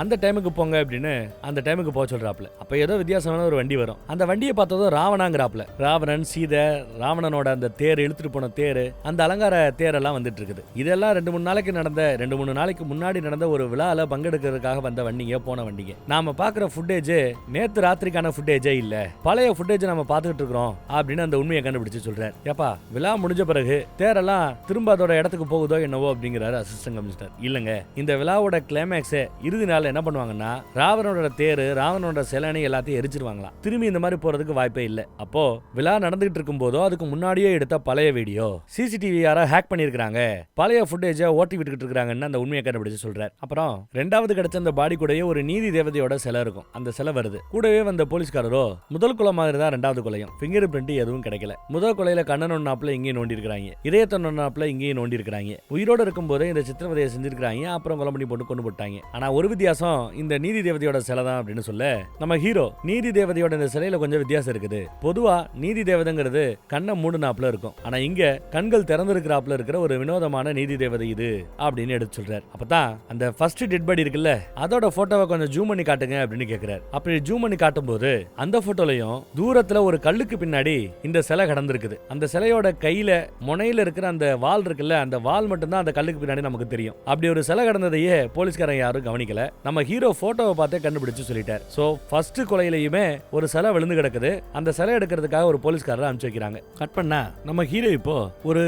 அந்த டைமுக்கு போங்க அப்படின்னு அந்த டைமுக்கு போக சொல்றாப்ல. அப்ப ஏதோ வித்தியாசமான ஒரு வண்டி வரும். அந்த வண்டியை பார்த்ததும் ராவணாங்கிறாப்ல. ராவணன், சீதை, ராவணனோட அந்த தேர், இழுத்துட்டு போன தேர், அந்த அலங்கார தேரெல்லாம் வந்துட்டு இருக்குது. இதெல்லாம் 2-3 நாளைக்கு முன்னாடி நடந்த ஒரு விழால பங்கெடுக்கிறதுக்காக வந்த வண்டிங்க, போன வண்டிங்க. நாம பாக்குற ஃபுட்டேஜ் நேத்து ராத்திரிக்கான ஃபுட்டேஜே இல்ல, பழைய ஃபுட்டேஜ் நம்ம பார்த்துட்டு இருக்கிறோம் அப்படின்னு அந்த உண்மையை கண்டுபிடிச்சு சொல்றாரு. ஏப்பா விழா முடிஞ்ச பிறகு தேரெல்லாம் திரும்ப அதோட இடத்துக்கு போகுதோ என்னவோ அப்படிங்கிறாரு அசிஸ்டன்ட் கமிஷனர். இல்லங்க, இந்த விழாவோட கிளைமேக்ஸ் இறுதி நாள் என்ன பண்ணுவாங்கன்னா ராவணனோட தேரு, ராவணனோட சிலைனை எல்லாத்தையும் எரிச்சிருவாங்களாம். திரும்பி இந்த மாதிரி போறதுக்கு வாய்ப்பே இல்ல. அப்போ விழா நடந்துகிட்டு இருக்கும் போதோ அதுக்கு முன்னாடியே எடுத்த பழைய வீடியோ சிசிடிவி யாரா ஹேக் பண்ணிருக்காங்க, பழைய ஃபுட்டேஜை ஓட்டி விட்டுக்கிட்டு இருக்காங்கன்னு அந்த உண்மையை கண்டுபிடிச்சு சொல்றாரு. அப்புறம் 2வது கிடைச்ச அந்த பாடி கூடயே ஒரு நீதி தேவதையோட சிலை இருக்கும். அந்த சிலை வருது. கூடவே வந்த போலீஸ்காரரோ முதல் கொலை மாதிரி தான் 2வது கொலையும். ஃபிங்கர் பிரிண்ட் எதுவும் கிடைக்கல. முதல் கொலையில கண்ணன் ஒன்னாப்புல இங்கேயும் நோண்டி இருக்காங்க, இதயத்தை ஒன்னாப்புல இங்கேயும் நோண்டி இருக்காங்க. உயிரோட இருக்கும் போதே இந்த சித்திரவதையை செஞ்சிருக்காங்க. அப்புறம் கொலை பண்ணி போட்டு கொண்டு போட்டாங்க. ஆனா ஒரு வித்தியாசம், இந்த நீதி தேவதையோட சிலை தான் அப்படின்னு சொல்ல நம்ம ஹீரோ நீதி தேவதையோட இந்த சிலையில கொஞ்சம் வித்தியாசம் இருக்குது. பொதுவா நீதி தேவதைங்கிறது கண்ணை மூடுனாப்புல இருக்கும். ஆனா இங்க கண்கள் திறந்து அருவருக்கிறாப்புல இருக்கிற ஒரு வினோதமான நீதி தேவதை இது அப்படின்னு எடுத்து சொல்றாரு. அப்பதான் அந்த ஃபர்ஸ்ட் டெட் பாடி இருக்குல்ல, அதோட போட்டோவை கொஞ்சம் ஜூம் பண்ணி காட்டுங்க அப்படின்னு கேக்குறாரு. அப்படி ஜூம் பண்ணி காட்டும் போது அந்த போட்டோலயும் தூரத்துல ஒரு கல்லுக்கு பின்னாடி இந்த சிலை கடந்திருக்குது. அந்த சிலையோட கையில முனையில இருக்கிற அந்த வால் இருக்குல்ல, அந்த வால் மட்டும் தான் அந்த கல்லுக்கு பின்னாடி நமக்கு தெரியும். அப்படி ஒரு சிலை கடந்ததையே போலீஸ்காரங்க யாரும் கவனிக்கல. நம்ம ஹீரோ போட்டோவை பார்த்தே கண்டுபிடிச்சு சொல்லிட்டார். சோ ஃபர்ஸ்ட் கொலையிலயுமே ஒரு சிலை விழுந்து கிடக்குது. அந்த சிலை எடுக்கிறதுக்காக ஒரு போலீஸ்காரரை அனுப்பிச்சு வைக்கிறாங்க. கட் பண்ணா நம்ம ஹீரோ இப்போ ஒரு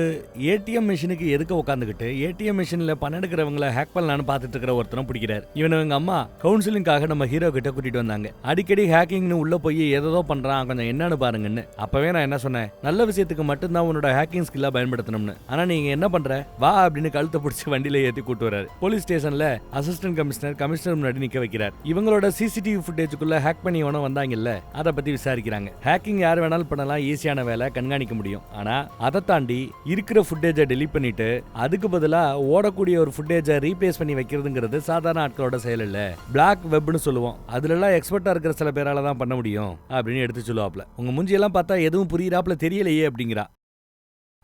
ஏடிஎம் மிஷினுக்கு எதுக்கு உட்காந்துக்கிட்டு ஏடிஎம் மிஷின்ல பணம் எடுக்கிறவங்களை ஹேக் பண்ணலான்னு பார்த்துட்டு இருக்கிற ஒருத்தரும் பிடிக்கிறார். இவங்க அம்மா கவுன்சிலிங்காக நம்ம ஹீரோ கிட்ட கூட்டிட்டு வந்தாங்க. அடிக்கடி ஹேக்கிங்னு உள்ள போய் ஏதோ பண்றான், கொஞ்சம் என்னன்னு பாருங்கன்னு. அப்பவே நான் என்ன சொன்னேன், நல்ல விஷயத்துக்கு மட்டும்தான் உன்னோட ஹேக்கிங் ஸ்கில்ல பயன்படுத்தணும்னு. ஆனா நீங்க என்ன பண்ற, வா அப்படின்னு கழுத்தை பிடிச்சி வண்டியில ஏத்தி கூட்டு வர்றாரு. போலீஸ் ஸ்டேஷன்ல அசிஸ்டன்ட் கமிஷனர் முன்னாடி நிக்க வைக்கிறார். இவங்களோட சிசிடிவி ஃபுட்டேஜுக்குள்ள ஹேக் பண்ணி வந்தாங்கல்ல, அதை பத்தி விசாரிக்கிறாங்க. ஹேக்கிங் யார் வேணாலும் பண்ணலாம், ஈஸியான வேலை, கண்காணிக்க முடியும். ஆனா அதை தாண்டி இருக்கிற ஃபுட்டேஜை டெலீட் பண்ணிட்டு அதுக்கு பதிலா ஓடக்கூடிய ஒரு ஃபுட்டேஜை ரீப்ளேஸ் பண்ணி வைக்கிறதுங்கிறது சாதாரண ஆட்களோட செயல் இல்ல, பிளாக் வெப்னு சொல்லுவோம். அதுல எல்லாம் எக்ஸ்பர்ட்டா இருக்கிற சில பேரால தான் பண்ண முடியும் அப்படின்னு எடுத்து சொல்லுவாப்ல. உங்க மூஞ்சியெல்லாம் பார்த்தா எதுவும் புரியுறாப்ல தெரியலையே அப்படிங்கிறா.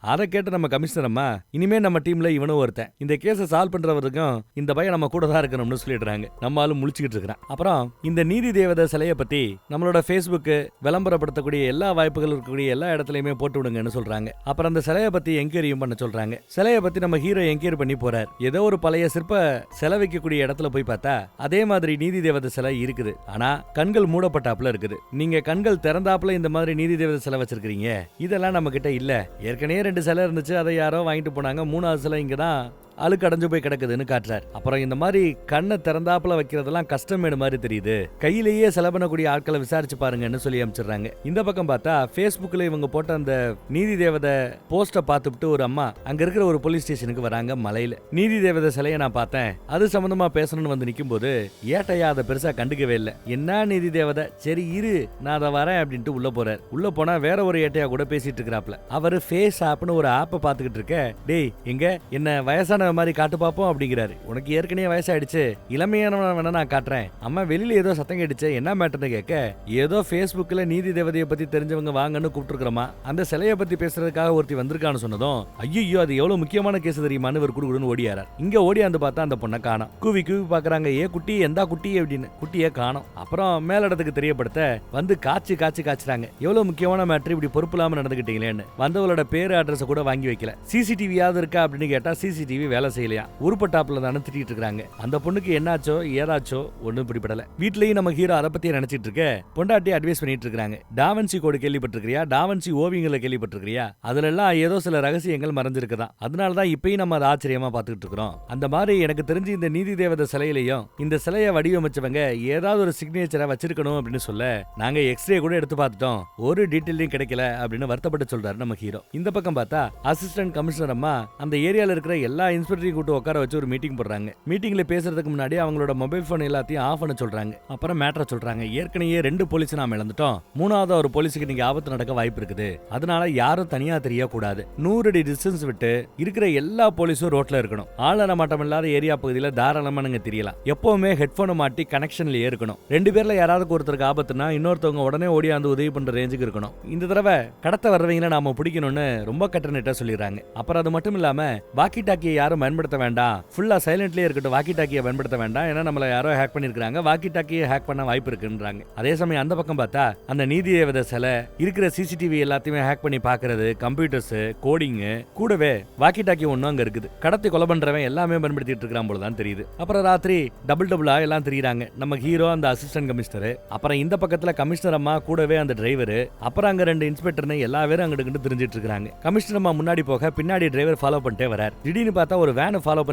அதை கேட்டு நம்ம கமிஷனர் அம்மா, இனிமே நம்ம டீம்ல இவனும் ஒருத்தன், இந்த கேஸை சால்வ் பண்றவருக்கும் இந்த பையன் நம்ம கூட தான் இருக்கணும்னு சொல்லிடுறாங்க. நம்ம ஆளு முழிச்சுக்கிட்டு இருக்கிறான். அப்புறம் இந்த நீதி தேவதை சிலையை பத்தி நம்மளோட ஃபேஸ்புக்கு விளம்பரப்படுத்தக்கூடிய எல்லா வாய்ப்புகள் இருக்கக்கூடிய எல்லா இடத்துலயுமே போட்டு விடுங்கன்னு சொல்றாங்க. அப்புறம் அந்த சிலையை பத்தி என்கொயரியும் பண்ண சொல்றாங்க. சிலையை பத்தி நம்ம ஹீரோ என்கொயரி பண்ணி போறார். ஏதோ ஒரு பழைய சிற்ப சிலை வைக்கக்கூடிய இடத்துல போய் பார்த்தா அதே மாதிரி நீதி தேவதை சிலை இருக்குது. ஆனா கண்கள் மூடப்பட்டாப்புல இருக்குது. நீங்க கண்கள் திறந்தாப்புல இந்த மாதிரி நீதி தேவதை சிலை வச்சிருக்கீங்க, இதெல்லாம் நம்ம கிட்ட இல்ல. ஏற்கனவே 2 சிலை இருந்துச்சு, அதை யாரோ வாங்கிட்டு போனாங்க. 3வது சிலை இங்கதான் அழுக்கு அடைஞ்சு போய் கிடக்குதுன்னு காட்டுறாரு. அப்புறம் இந்த மாதிரி கண்ணை திறந்தாப்புல வைக்கிறதெல்லாம் கஷ்டமேடு மாதிரி தெரியுது, கையிலேயே செலவு பண்ணக்கூடிய ஆட்களை விசாரிச்சு பாருங்கன்னு சொல்லி அனுப்பிச்சிடுறாங்க. இந்த பக்கம் பார்த்தா ஃபேஸ்புக்ல இவங்க போட்ட அந்த நீதி தேவதை போஸ்ட பார்த்துட்டு ஒரு அம்மா அங்க இருக்கிற ஒரு போலீஸ் ஸ்டேஷனுக்கு வராங்க. மலையில நீதி தேவதை சிலையை நான் பார்த்தேன், அது சம்பந்தமா பேசணும்னு வந்து நிக்கும் போது ஏட்டையா அதை பெருசா கண்டுக்கவே இல்லை. என்ன நீதி தேவதை, சரி இரு நான் அதை வரேன் அப்படின்ட்டு உள்ள போறாரு. உள்ள போனா வேற ஒரு ஏட்டையா கூட பேசிட்டு இருக்கிறாப்ல. அவரு ஃபேஸ் ஆப்னு ஒரு ஆப்பை பார்த்துக்கிட்டு இருக்க, டேய் எங்க என்ன வயசான மாதிரி காட்டு பாப்போம் அப்படிங்கிறாரு. உனக்கு ஏற்கனவே வயசாயிடுச்சு, இளமையானவன வேணா நான் காட்டுறேன். அம்மா வெளியில ஏதோ சத்தம் கேட்டுச்சு, என்ன மேட்டர்னு கேட்க, ஏதோ ஃபேஸ்புக்ல நீதி தேவதையை பத்தி தெரிஞ்சவங்க வாங்கன்னு கூப்பிட்டுருக்கிறோமா, அந்த சிலையை பத்தி பேசுறதுக்காக ஒருத்தி வந்திருக்கான்னு சொன்னதும், ஐயோ அது எவ்வளவு முக்கியமான கேஸ் தெரியுமான்னு ஒரு குடுகுடுன்னு ஓடியாரா. இங்க ஓடியாந்து பார்த்தா அந்த பொண்ணை காணோம். கூவி கூவி பாக்குறாங்க, ஏ குட்டி எந்தா குட்டி அப்படின்னு. குட்டியே காணோம். அப்புறம் மேலிடத்துக்கு தெரியப்படுத்த வந்து காய்ச்சுறாங்க. எவ்வளவு முக்கியமான மேட்டர், இப்படி பொறுப்பு இல்லாம நடந்துகிட்டீங்களேன்னு. வந்தவளோட பேரு அட்ரஸ் கூட வாங்கி வைக்கல. சிசிடிவியாவது இருக்கா அப்படின்னு கேட்டா சிசிடிவி வேலை செய்யலையா, உருப்பட்டாப்புல தானே திட்டிட்டு இருக்காங்க. அந்த பொண்ணுக்கு என்னாச்சோ ஏதாச்சோ ஒண்ணும் பிடிபடல. வீட்லயும் நம்ம ஹீரோ அதை பத்தி நினைச்சிட்டு இருக்க, பொண்டாட்டி அட்வைஸ் பண்ணிட்டு இருக்காங்க. டாவன்சி கோடு கேள்விப்பட்டிருக்கியா, டாவன்சி ஓவியங்களை கேள்விப்பட்டிருக்கியா, அதுல எல்லாம் ஏதோ சில ரகசியங்கள் மறைஞ்சிருக்குதான். அதனாலதான் இப்பயும் நம்ம அதை ஆச்சரியமா பாத்துக்கிட்டு இருக்கிறோம். அந்த மாதிரி எனக்கு தெரிஞ்சு இந்த நீதி தேவதை சிலையிலையும் இந்த சிலையை வடிவமைச்சவங்க ஏதாவது ஒரு சிக்னேச்சரை வச்சிருக்கணும் அப்படின்னு சொல்ல, நாங்க எக்ஸ்ரே கூட எடுத்து பார்த்துட்டோம், ஒரு டீட்டெயிலையும் கிடைக்கல அப்படின்னு வருத்தப்பட்டு சொல்றாரு நம்ம ஹீரோ. இந்த பக்கம் பார்த்தா அசிஸ்டன்ட் கமிஷனர் அம்மா அந்த ஏரியால இருக்கிற எல்லா இன்ஸ்பெக்டரையும் கூட்டு உட்கார வச்சு ஒரு மீட்டிங் போடுறாங்க. மீட்டிங்ல பேசுறதுக்கு முன்னாடி அவங்களோட மொபைல் போன் எல்லாத்தையும் ஆஃப் பண்ண சொல்றாங்க. அப்புறம் மேட்டரை சொல்றாங்க, ஏற்கனவே 2 போலீஸ் நாம இழந்துட்டோம், 3வது ஒரு போலீஸுக்கு நீங்க ஆபத்து நடக்க வாய்ப்பு இருக்குது, அதனால யாரும் தனியா தெரியக்கூடாது, 100 அடி டிஸ்டன்ஸ் விட்டு இருக்கிற எல்லா போலீஸும் ரோட்ல இருக்கணும், ஆள் நடமாட்டம் இல்லாத ஏரியா பகுதியில தாராளமா நீங்க தெரியலாம், எப்பவுமே ஹெட்போனை மாட்டி கனெக்ஷன்லயே இருக்கணும், 2 பேர்ல யாராவது ஒருத்தருக்கு ஆபத்துனா இன்னொருத்தவங்க உடனே ஓடியாந்து உதவி பண்ற ரேஞ்சுக்கு இருக்கணும், இந்த தடவை கடத்த வர்றவங்களை நாம பிடிக்கணும்னு ரொம்ப கட்டணிட்டா சொல்லிடுறாங்க. அப்புறம் அது மட்டும் இல்லாம வாக்கி டாக்கியை யாரும் பயன்படுத்த வேண்டாம், ஃபுல்லா சைலண்ட்லயே இருக்கட்டும், வாக்கி டாக்கியை பயன்படுத்த வேண்டாம், ஏன்னா நம்மள யாரோ ஹேக் பண்ணிருக்காங்க, வாக்கி டாக்கியை ஹேக் பண்ண வாய்ப்பு இருக்குன்றாங்க. அதே சமயம் அந்த பக்கம் பார்த்தா அந்த நீதி தேவதை சிலை இருக்கிற சிசிடிவி எல்லாத்தையுமே ஹேக் பண்ணி பாக்குறது, கம்ப்யூட்டர்ஸ், கோடிங், கூடவே வாக்கி டாக்கி ஒன்னும் அங்க இருக்குது. கடத்தி கொலை பண்றவன் எல்லாமே பயன்படுத்திட்டு இருக்கான் போலதான் தெரியுது. அப்புறம் ராத்திரி டபுளா எல்லாம் தெரியுறாங்க. நம்ம ஹீரோ, அந்த அசிஸ்டன்ட் கமிஷனர், அப்புறம் இந்த பக்கத்துல கமிஷனர் அம்மா, கூடவே அந்த டிரைவர், அப்புறம் அங்க 2 இன்ஸ்பெக்டர்னு எல்லா பேரும் அங்கிட்டு தெரிஞ்சிட்டு இருக்காங்க. கமிஷனர் அம்மா முன்னாடி போக பின்னாடி டிரைவர் ஃபாலோ பண்ணிட்டே வரார். திடீர்னு பார்த்தா ஒரு வேனை ஃபாலோ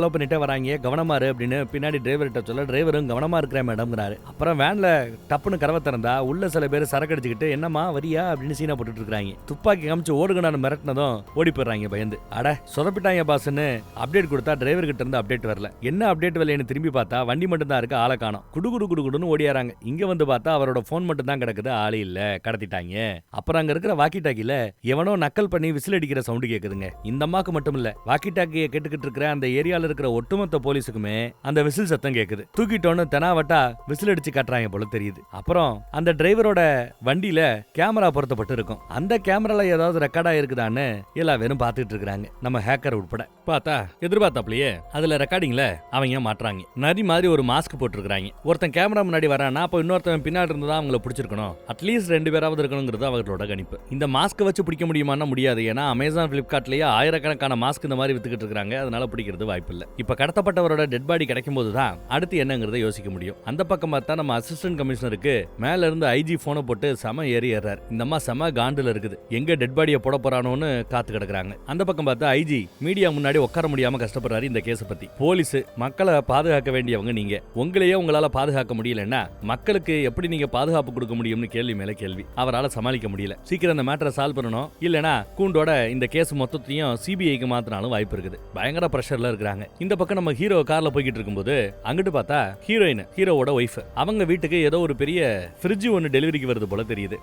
பண்ணிட்டே வராங்க, கவனமா இரு அப்படின்னு பின்னாடி டிரைவர்கிட்ட சொல்ல, டிரைவரும் கவனமா இருக்கிற மேடம்ங்கிறாரு. அப்புறம் வேன்ல டப்புன்னு கதவை திறந்தா உள்ள சில பேர் சரக்கு அடிச்சுக்கிட்டு, என்னம்மா வரியா அப்படின்னு சீனா போட்டுட்டு இருக்காங்க. துப்பாக்கி காமிச்சு ஓடுகனான்னு மிரட்டினதும் ஓடி போயிடுறாங்க பயந்து. அட சொதப்பிட்டாங்க பாஸ்ன்னு அப்டேட் கொடுத்தா டிரைவர் கிட்ட இருந்து அப்டேட் வரல. என்ன அப்டேட் வரலன்னு திரும்பி பார்த்தா வண்டி மட்டும் தான் இருக்கு, ஆளை காணோம். குடுகுடுன்னு ஓடியாராங்க. இங்க வந்து பார்த்தா அவரோட போன் மட்டும் தான் கிடக்குது, ஆளே இல்ல, கடத்திட்டாங்க. அப்புறம் அங்க இருக்கிற வாக்கி டாக்கில எவனோ நக்கல் பண்ணி விசில் அடிக்கிற சவுண்ட் கேக்குதுங்க. இந்த அம்மாக்கு மட்டும் இல்ல, வாக்கி டாக்கியை கேட்டுக்கிட்டு இருக்கிற அந்த ஏரியால இருக்கிற ஒட்டுமொத்த போலீஸுக்குமே அந்த விசில் சத்தம் கேக்குது. தூக்கிட்டோன்னு தெனாவட்டா விசில் அடிச்சு காட்டுறாங்க போல தெரியுது. அப்புறம் அந்த டிரைவரோட வண்டியில கேமரா பொருத்தப்பட்டு இருக்கும். அந்த கேமரால ஏதாவது ரெக்கார்டா இருக்குதான்னு எல்லா பேரும் பாத்துட்டு இருக்காங்க, நம்ம ஹேக்கர் உட்பட. பார்த்தா எதிர்பார்த்தாப்லயே அதுல ரெக்கார்டிங்ல அவங்க மாட்டுறாங்க. நரி மாதிரி ஒரு மாஸ்க் போட்டுருக்காங்க. ஒருத்தன் கேமரா முன்னாடி வரானா அப்ப இன்னொருத்தன் பின்னாடி இருந்ததா அவங்கள பிடிச்சிருக்கணும். அட்லீஸ்ட் 2 பேராவது இருக்கணுங்கிறது அவர்களோட கணிப்பு. இந்த மாஸ்க் வச்சு பிடிக்க முடியுமான்னா முடியாது. ஏன்னா அமேசான் பிளிப்கார்ட்லயே ஆயிரக்கணக்கான மாஸ்க் இந்த மாதிரி வித்துக்கிட்டு இருக்காங்க. அதனால பிடிக்கிறது வாய்ப்பு இல்ல. இப்ப கடத்தப்பட்டவரோட டெட் பாடி கிடைக்கும் போதுதான் அடுத்து என்னங்கிறத யோசிக்க முடியும். அந்த பக்கம் பார்த்தா நம்ம அசிஸ்டன்ட் கமிஷனருக்கு மேல இருந்து ஐஜி போனை போட்டு செம ஏறாரு. இந்த அம்மா செம காண்டுல இருக்குது. எங்க டெட் பாடியை போட போறானோன்னு காத்து கிடக்குறாங்க. அந்த பக்கம் பார்த்தா ஐஜி மீடியா முன்னாடி உட்கார முடியாம கஷ்டப்படுறாரு இந்த கேஸ பத்தி. போலீஸ் மக்களை பாதுகாக்க வேண்டியவங்க நீங்க. உங்களையே உங்களால பாதுகாக்க முடியலன்னா மக்களுக்கு எப்படி நீங்க பாதுகாப்பு கொடுக்க முடியும்னு கேள்வி மேல கேள்வி. அவரால் சமாளிக்க முடியல. சீக்கிரம் அந்த மேட்டரை சால்வ் பண்ணணும். இல்லனா கூண்டோட இந்த கேஸ் மொத்தத்தையும் சிபிஐக்கு மாத்தினாலும் வாய்ப்பு இருக்குது. பயங்கர பிரஷர்ல இருக்காங்க. இந்த பக்கம் நம்ம ஹீரோ கார்ல போய்கிட்டு இருக்கும்போது அங்கிட்டு பார்த்தா ஹீரோயின், ஹீரோவோட ஒய்ஃப், அவங்க வீட்டுக்கு ஏதோ ஒரு பெரிய ஃப்ரிட்ஜ் ஒன்னு டெலிவரிக்கு வருது போல தெரியுது.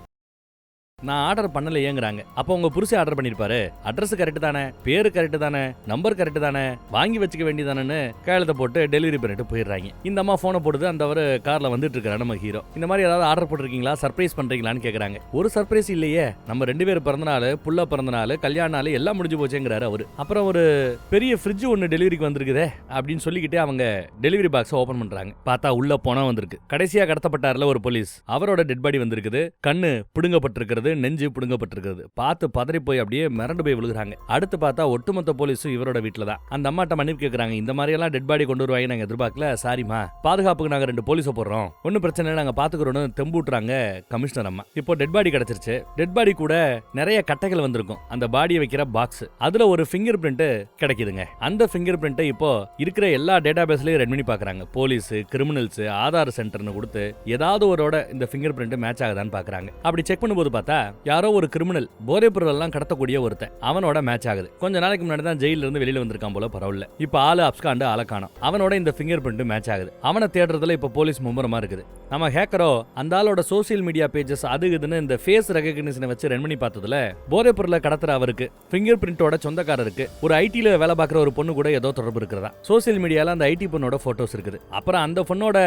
நான் ஆர்டர் பண்ணலையேங்கிறாங்க. அப்போ உங்க புருஷன் ஆர்டர் பண்ணிருப்பாரு. அட்ரஸ் கரெக்ட் தானே, பேரு கரெக்ட் தானே, நம்பர் கரெக்ட் தானே, வாங்கி வச்சுக்க வேண்டியதானு கையெழுத்த போட்டு டெலிவரி பண்ணிட்டு போயிடுறாங்க. இந்த அம்மா போனை போடுது. அந்த அவரு கார்ல வந்துட்டு இருக்காரு நம்ம ஹீரோ. இந்த மாதிரி ஏதாவது ஆர்டர் போட்டிருக்கீங்களா, சர்ப்ரைஸ் பண்றீங்களான்னு கேக்குறாங்க. ஒரு சர்ப்ரைஸ் இல்லையே, நம்ம 2 பேர் பிறந்தநாள், புள்ள பிறந்தநாள், கல்யாண நாள் எல்லாம் முடிஞ்சு போச்சேங்கிறாரு அவரு. அப்புறம் ஒரு பெரிய ஃப்ரிட்ஜ் ஒன்னு டெலிவரிக்கு வந்திருக்குதே அப்படின்னு சொல்லிக்கிட்டே அவங்க டெலிவரி பாக்ஸ் ஓபன் பண்றாங்க. பார்த்தா உள்ள பணம் வந்திருக்கு. கடைசியா கடத்தப்பட்டார்ல ஒரு போலீஸ், அவரோட டெட் பாடி வந்திருக்குது. கண்ணு பிடுங்கப்பட்டிருக்கிறது, நெஞ்சு பிடுங்கப்பட்டிருக்கிறது. பார்த்து பதறி போய் அப்படியே மிரண்டு போய் விழுகிறாங்க. அடுத்து பார்த்தா ஒட்டுமொத்த போலீஸும் இவரோட வீட்டுல தான். அந்த அம்மாட்ட மன்னிப்பு கேட்கறாங்க. இந்த மாதிரி எல்லாம் டெட் பாடி கொண்டு வருவாங்க நாங்க எதிர்பார்க்கல, சாரிமா, பாதுகாப்புக்கு நாங்க 2 போலீஸை போடுறோம், ஒன்னும் பிரச்சனை இல்லை, நாங்க பாத்துக்கிறோம்னு தெம்பூட்டுறாங்க கமிஷனர் அம்மா. இப்போ டெட் பாடி கிடைச்சிருச்சு. டெட் பாடி கூட நிறைய கட்டைகள் வந்திருக்கும். அந்த பாடியை வைக்கிற பாக்ஸ், அதுல ஒரு ஃபிங்கர் பிரிண்ட் கிடைக்குதுங்க. அந்த ஃபிங்கர் பிரிண்ட் இப்போ இருக்கிற எல்லா டேட்டா பேஸ்லயும் ரெட் பண்ணி பாக்குறாங்க. போலீஸ், கிரிமினல்ஸ், ஆதார் சென்டர்னு கொடுத்து ஏதாவது ஒருவோட இந்த ஃபிங்கர் பிரிண்ட் மேட்ச் ஆகுதான்னு பாக்குறாங்க. அப்படி செக் பண்ணும்போது பார்த்தா யாரோ ஒரு கிரிமினல், போதைப் பொருள் எல்லாம் கடத்தக்கூடிய ஒருத்தன், அவனோட மேட்ச் ஆகுது. கொஞ்ச நாளைக்கு முன்னாடி தான் ஜெயில இருந்து வெளியில வந்திருக்கான் போல, பரவாயில்ல. இப்ப ஆளு அப்ஸ்காண்டு ஆள காணோம். அவனோட இந்த ஃபிங்கர் பிரிண்ட் மேட்ச் ஆகுது. அவனை தேடுறதுல இப்ப போலீஸ் மும்முரமா இருக்குது. நம்ம ஹேக்கரோ அந்த ஆளோட சோசியல் மீடியா பேஜஸ் அது இதுன்னு இந்த ஃபேஸ் ரெகக்னிஷனை வச்சு ரன் பண்ணி பார்த்ததுல போதைப் பொருளை கடத்துற அவருக்கு, ஃபிங்கர் பிரிண்டோட சொந்தக்காரருக்கு, ஒரு ஐடில வேலை பார்க்குற ஒரு பொண்ணு கூட ஏதோ தொடர்பு இருக்கிறதா. சோசியல் மீடியால அந்த ஐடி பொண்ணோட போட்டோஸ் இருக்குது. அப்புறம் அந்த பொண்ணோட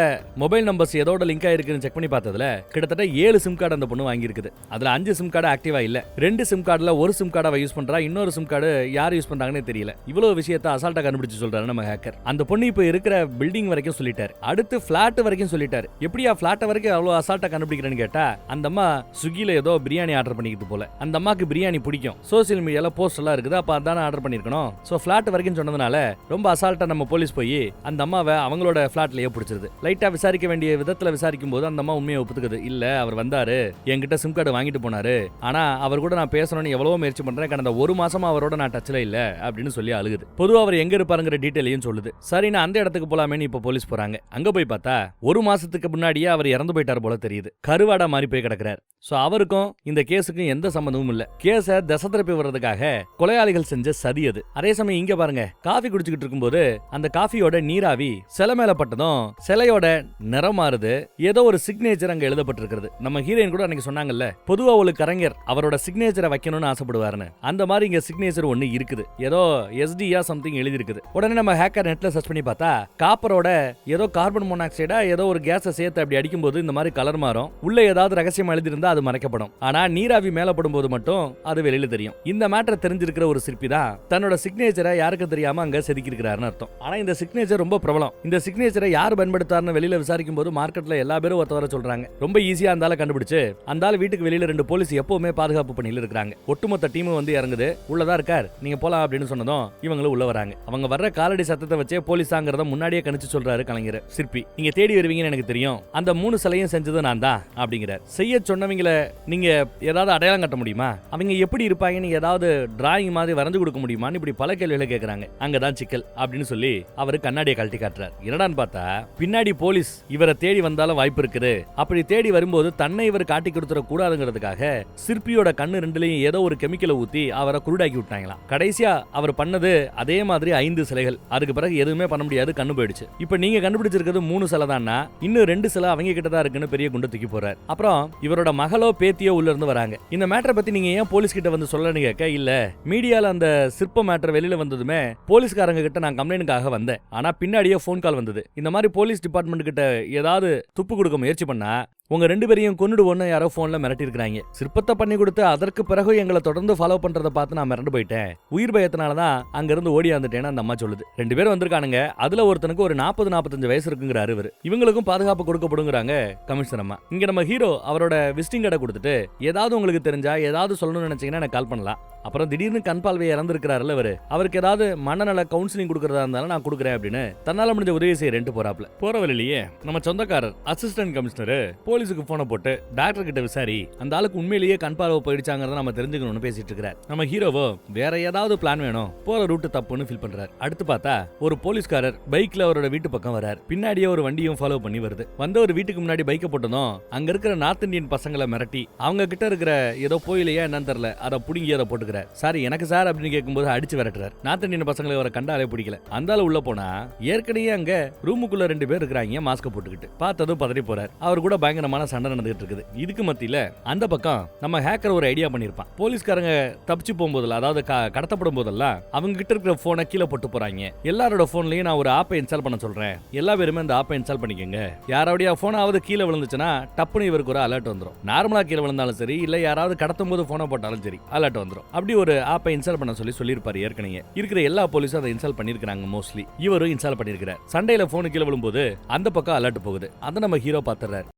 மொபைல் நம்பர்ஸ் எதோட லிங்க் ஆயிருக்குன்னு செக் பண்ணி பார்த்ததுல கிட்டத்தட்ட 7 சிம் கார்டு அந்த பொண்ணு வாங்கியிருக்குது. அதுல 5 சிம் கார்டு ஆக்டிவா இல்ல. 2 சிம் கார்டுல ஒரு சிம் கார்டை யூஸ் பண்றா, இன்னொரு சிம் கார்டு யார் யூஸ் பண்றாங்கன்னு தெரியல. இவ்வளவு விஷயத்தை அசால்ட்டா கண்டுபிடிச்சு சொல்றாரு நம்ம ஹேக்கர். அந்த பொண்ணு இப்ப இருக்கிற பில்டிங் வரைக்கும் சொல்லிட்டாரு. அடுத்து பிளாட் வரைக்கும் சொல்லிட்டாரு. எப்படியா பிளாட் வரைக்கும் அவ்வளவு அசால்ட்டா கண்டுபிடிக்கிறேன்னு கேட்டா, அந்த அம்மா ஸ்விக்கில ஏதோ பிரியாணி ஆர்டர் பண்ணிக்கிட்டு போல. அந்த அம்மாக்கு பிரியாணி பிடிக்கும். சோசியல் மீடியால போஸ்ட் எல்லாம் இருக்குது. அப்ப அதான ஆர்டர் பண்ணிருக்கணும். சோ பிளாட் வரைக்கும் சொன்னதுனால ரொம்ப அசால்ட்டா நம்ம போலீஸ் போய் அந்த அம்மாவை அவங்களோட பிளாட்லயே பிடிச்சிருது. லைட்டா விசாரிக்க வேண்டிய விதத்துல விசாரிக்கும் போது அந்த அம்மா உண்மையை ஒப்புத்துக்குது. இல்ல, அவர் வந்தாரு, என்கிட்ட சிம் கார்டு வாங்கிட்டு போனாரு, ஆனா அவர் கூட நான் பேசணும்னு எவ்வளவோ முயற்சி பண்றேன், கடந்த 1 மாசமா அவரோட நான் டச்ல இல்ல அப்படின்னு சொல்லி அழுகுது. பொதுவா அவர் எங்க இருப்பாருங்கிற டீடைலையும் சொல்லுது. சரி, நான் அந்த இடத்துக்கு போலாமேன்னு இப்ப போலீஸ் போறாங்க. அங்க போய் பார்த்தா 1 மாசத்துக்கு முன்னாடியே அவர் இறந்து போயிட்டார் போல தெரியுது. கருவாடா மாறி போய் கிடக்குறார். சோ அவருக்கும் இந்த கேஸுக்கும் எந்த சம்பந்தமும் இல்ல. கேஸ திசை திருப்பி வர்றதுக்காக கொலையாளிகள் செஞ்ச சதி அது. அதே சமயம் இங்க பாருங்க, காஃபி குடிச்சுக்கிட்டு இருக்கும்போது அந்த காஃபியோட நீராவி சிலை மேல பட்டதும் சிலையோட நிறம் மாறுது. ஏதோ ஒரு சிக்னேச்சர் அங்க எழுதப்பட்டிருக்கிறது. நம்ம ஹீரோயின் கூட அன்னைக்கு சொன்னாங்கல்ல, பொதுவா ஒரு கலைஞர் அவரோட சிக்னேச்சரை வைக்கணும்னு ஆசைப்படுவாருன்னு, அந்த மாதிரி இங்க சிக்னேச்சர் ஒன்னு இருக்குது. ஏதோ எஸ்டியா சம்திங் எழுதி இருக்குது. உடனே நம்ம ஹேக்கர் நெட்ல சர்ச் பண்ணி பார்த்தா காப்பரோட ஏதோ கார்பன் மோனாக்சைடா ஏதோ ஒரு கேஸை சேர்த்து அப்படி அடிக்கும்போது இந்த மாதிரி கலர் மாறும். உள்ள ஏதாவது ரகசியம் எழுதியிருந்தா அது மறைக்கப்படும். ஆனா நீராவி மேல படும்போது மட்டும் அது வெளியில தெரியும். இந்த மேட்டர் தெரிஞ்சிருக்கிற ஒரு சிற்பி தான் தன்னோட சிக்னேச்சரை யாருக்கும் தெரியாம அங்க செதுக்கி இருக்கிறாருன்னு அர்த்தம். ஆனா இந்த சிக்னேச்சர் ரொம்ப பிரபலம். இந்த சிக்னேச்சரை யார் பயன்படுத்தாருன்னு வெளியில விசாரிக்கும் போது மார்க்கெட்ல எல்லா பேரும் ஒருத்தவரை சொல்றாங்க. ரொம்ப ஈஸியா அந்த ஆளை கண்டுபிடிச்சு அந்த ஆள் வீட்டுக்கு வெளியில 2 போலீஸ் எப்பவுமே பாதுகாப்பு பண்ணிட்டு இருக்காங்க. ஒட்டுமொத்த டீமும் வந்து இறங்குது. உள்ளதா இருக்கார், நீங்க போலாம் அப்படின்னு சொன்னதும் இவங்களும் உள்ள வராங்க. அவங்க வர்ற காலடி சத்தத்தை வச்சே போலீஸாங்கிறத முன்னாடியே கணிச்சு சொல்றாரு கலைஞர் சிற்பி. நீங்க தேடி வருவீங்கன்னு எனக்கு தெரியும். அந்த 3 சிலையும் செஞ்சது நான் தான் அப்படிங்கிறார். செய்ய சொன்னவங்கள நீங்க ஏதாவது அடையாளம் கட்ட முடியுமா? அவங்க எப்படி இருப்பாங்கன்னு ஏதாவது டிராயிங் மாதிரி வரைஞ்சு கொடுக்க முடியுமான்னு இப்படி பல கேள்விகளை கேட்கறாங்க. அங்கதான் சிக்கல் அப்படின்னு சொல்லி அவரு கண்ணாடியை கழட்டி காட்டுறார். என்னடான்னு பார்த்தா பின்னாடி போலீஸ் இவரை தேடி வந்தாலும் வாய்ப்பு இருக்குது. அப்படி தேடி வரும்போது தன்னை இவர் காட்டி கொடுத்துட கூடாதுங்கிறதுக்காக சிற்பியோட கண்ணு 2லயும் ஏதோ ஒரு கெமிக்கலை ஊத்தி அவரை குருடாக்கி விட்டாங்களாம். கடைசியா அவர் பண்ணது அதே மாதிரி 5 சிலைகள். அதுக்கு பிறகு எதுவுமே பண்ண முடியாது, கண்ணு போயிடுச்சு. இப்ப நீங்க கண்டுபிடிச்சிருக்கிறது 3 சிலை தான்னா, இன்னும் 2 சிலை கேஸ்ல அவங்க கிட்ட தான் இருக்குன்னு பெரிய குண்டு தூக்கி போறாரு. அப்புறம் இவரோட மகளோ பேத்தியோ உள்ள இருந்து வராங்க. இந்த மேட்டரை பத்தி நீங்க ஏன் போலீஸ் கிட்ட வந்து சொல்லணும்னு கேட்க, இல்ல மீடியால அந்த சிற்ப மேட்டர் வெளியில வந்ததுமே போலீஸ்காரங்க கிட்ட நான் கம்ப்ளைண்ட்காக வந்தேன். ஆனா பின்னாடியே போன் கால் வந்தது. இந்த மாதிரி போலீஸ் டிபார்ட்மெண்ட் கிட்ட ஏதாவது துப்பு கொடுக்க முயற்சி பண்ணா உங்க 2 பேரையும் கொன்னுடுவோன்னு யாரோ போன்ல மிரட்டி இருக்காங்க. சிற்பத்தை பண்ணி கொடுத்து அதற்கு பிறகு எங்களை தொடர்ந்து ஃபாலோ பண்றத பார்த்து நான் மிரண்டு போயிட்டேன். உயிர் பயத்தினாலதான் அங்க இருந்து ஓடியாந்துட்டேன்னு அந்த அம்மா சொல்லுது. 2 பேரும் வந்திருக்கானுங்க. அதுல ஒருத்தனுக்கு ஒரு 40-45 வயசு இருக்குங்கிறாரு இவரு. இவங்களுக்கும் பாதுகாப்பு கொடுக்கப்படுங்கிறாங்க கமிஷனர் அம்மா. இங்க நம்ம ஹீரோ அவரோட விசிட்டிங் கார்டை கொடுத்துட்டு ஏதாவது உங்களுக்கு தெரிஞ்சா ஏதாவது சொல்லணும்னு நினைச்சீங்கன்னா எனக்கு கால் பண்ணலாம். அப்புறம் திடீர்னு கண் பார்வையை இறந்துருக்கிறாருல அவரு. அவருக்கு ஏதாவது மனநல கவுன்சிலிங் கொடுக்கறதா இருந்தாலும் நான் கொடுக்குறேன் அப்படின்னு தன்னால முடிஞ்ச உதவி செய்யறேன்ட்டு போறாப்ல. போற வழியிலேயே நம்ம சொந்தக்காரர் அசிஸ்டன்ட் கமிஷனர் போலீஸுக்கு போன போட்டு டாக்டர் கிட்ட விசாரி அந்த ஆளுக்கு உண்மையிலேயே கண் பார்வை போயிடுச்சாங்கிறத நம்ம தெரிஞ்சுக்கணும்னு பேசிட்டு இருக்கிறார். நம்ம ஹீரோவோ வேற ஏதாவது பிளான் வேணும், போற ரூட் தப்புன்னு ஃபீல் பண்றாரு. அடுத்து பார்த்தா ஒரு போலீஸ்காரர் பைக்ல அவரோட வீட்டு பக்கம் வரார். பின்னாடியே ஒரு வண்டியும் ஃபாலோ பண்ணி வருது. வந்த ஒரு வீட்டுக்கு முன்னாடி பைக்கை போட்டதும் அங்க இருக்கிற நார்த் இந்தியன் பசங்களை மிரட்டி அவங்க கிட்ட இருக்கிற ஏதோ போயிலையா என்னன்னு தெரியல அதை புடுங்கி அதை போட்டுக்கிறார். சாரி எனக்கு சார் அப்படின்னு கேட்கும்போது அடிச்சு விரட்டுறாரு. நார்த் இந்தியன் பசங்களை அவரை கண்டாலே பிடிக்கல. அந்தால உள்ள போனா ஏற்கனவே அங்க ரூமுக்குள்ள 2 பேர் இருக்கிறாங்க மாஸ்க் போட்டுக்கிட்டு. பார்த்ததும் பதறி போறார். அவர் கூட பயங்கரமான சண்டை நடந்துகிட்டு இருக்குது. இதுக்கு மத்தியில அந்த பக்கம் நம்ம ஹேக்கர் ஒரு ஐடியா பண்ணிருப்பான். போலீஸ்காரங்க தப்பிச்சு போகும்போதெல்லாம் அதாவது கடத்தப்படும் போதெல்லாம் அவங்க கிட்ட இருக்கிற போனை கீழே போட்டு போறாங்க. எல்லாரோட போன்லயும் நான் ஒரு ஆப்பை இன்ஸ்டால் பண்ண சொல்றேன். எல்லா பேருமே அந்த ஆப்பை இன்ஸ்டால் பண்ணிக்கோங்க. யாரோடைய போனாவது கீழே விழுந்துச்சுன்னா டப்புன்னு இவருக்கு ஒரு அலர்ட் வந்துடும். நார்மலா கீழே விழுந்தாலும் சரி இல்ல யாராவது கடத்தும் போது போனை போட்டாலும் சரி அலர்ட் வந்துடும். அப்படி ஒரு ஆப்பை இன்ஸ்டால் பண்ண சொல்லியிருப்பாரு. ஏற்கனவே இருக்கிற எல்லா போலீஸும் அதை இன்ஸ்டால் பண்ணிருக்காங்க. மோஸ்ட்லி இவரும் இன்ஸ்டால் பண்ணிருக்காரு. சண்டையில போனு கீழே விழும்போது அந்த பக்கம் அலர்ட் போகுது. அதை நம்ம ஹீரோ பாத்துறாரு.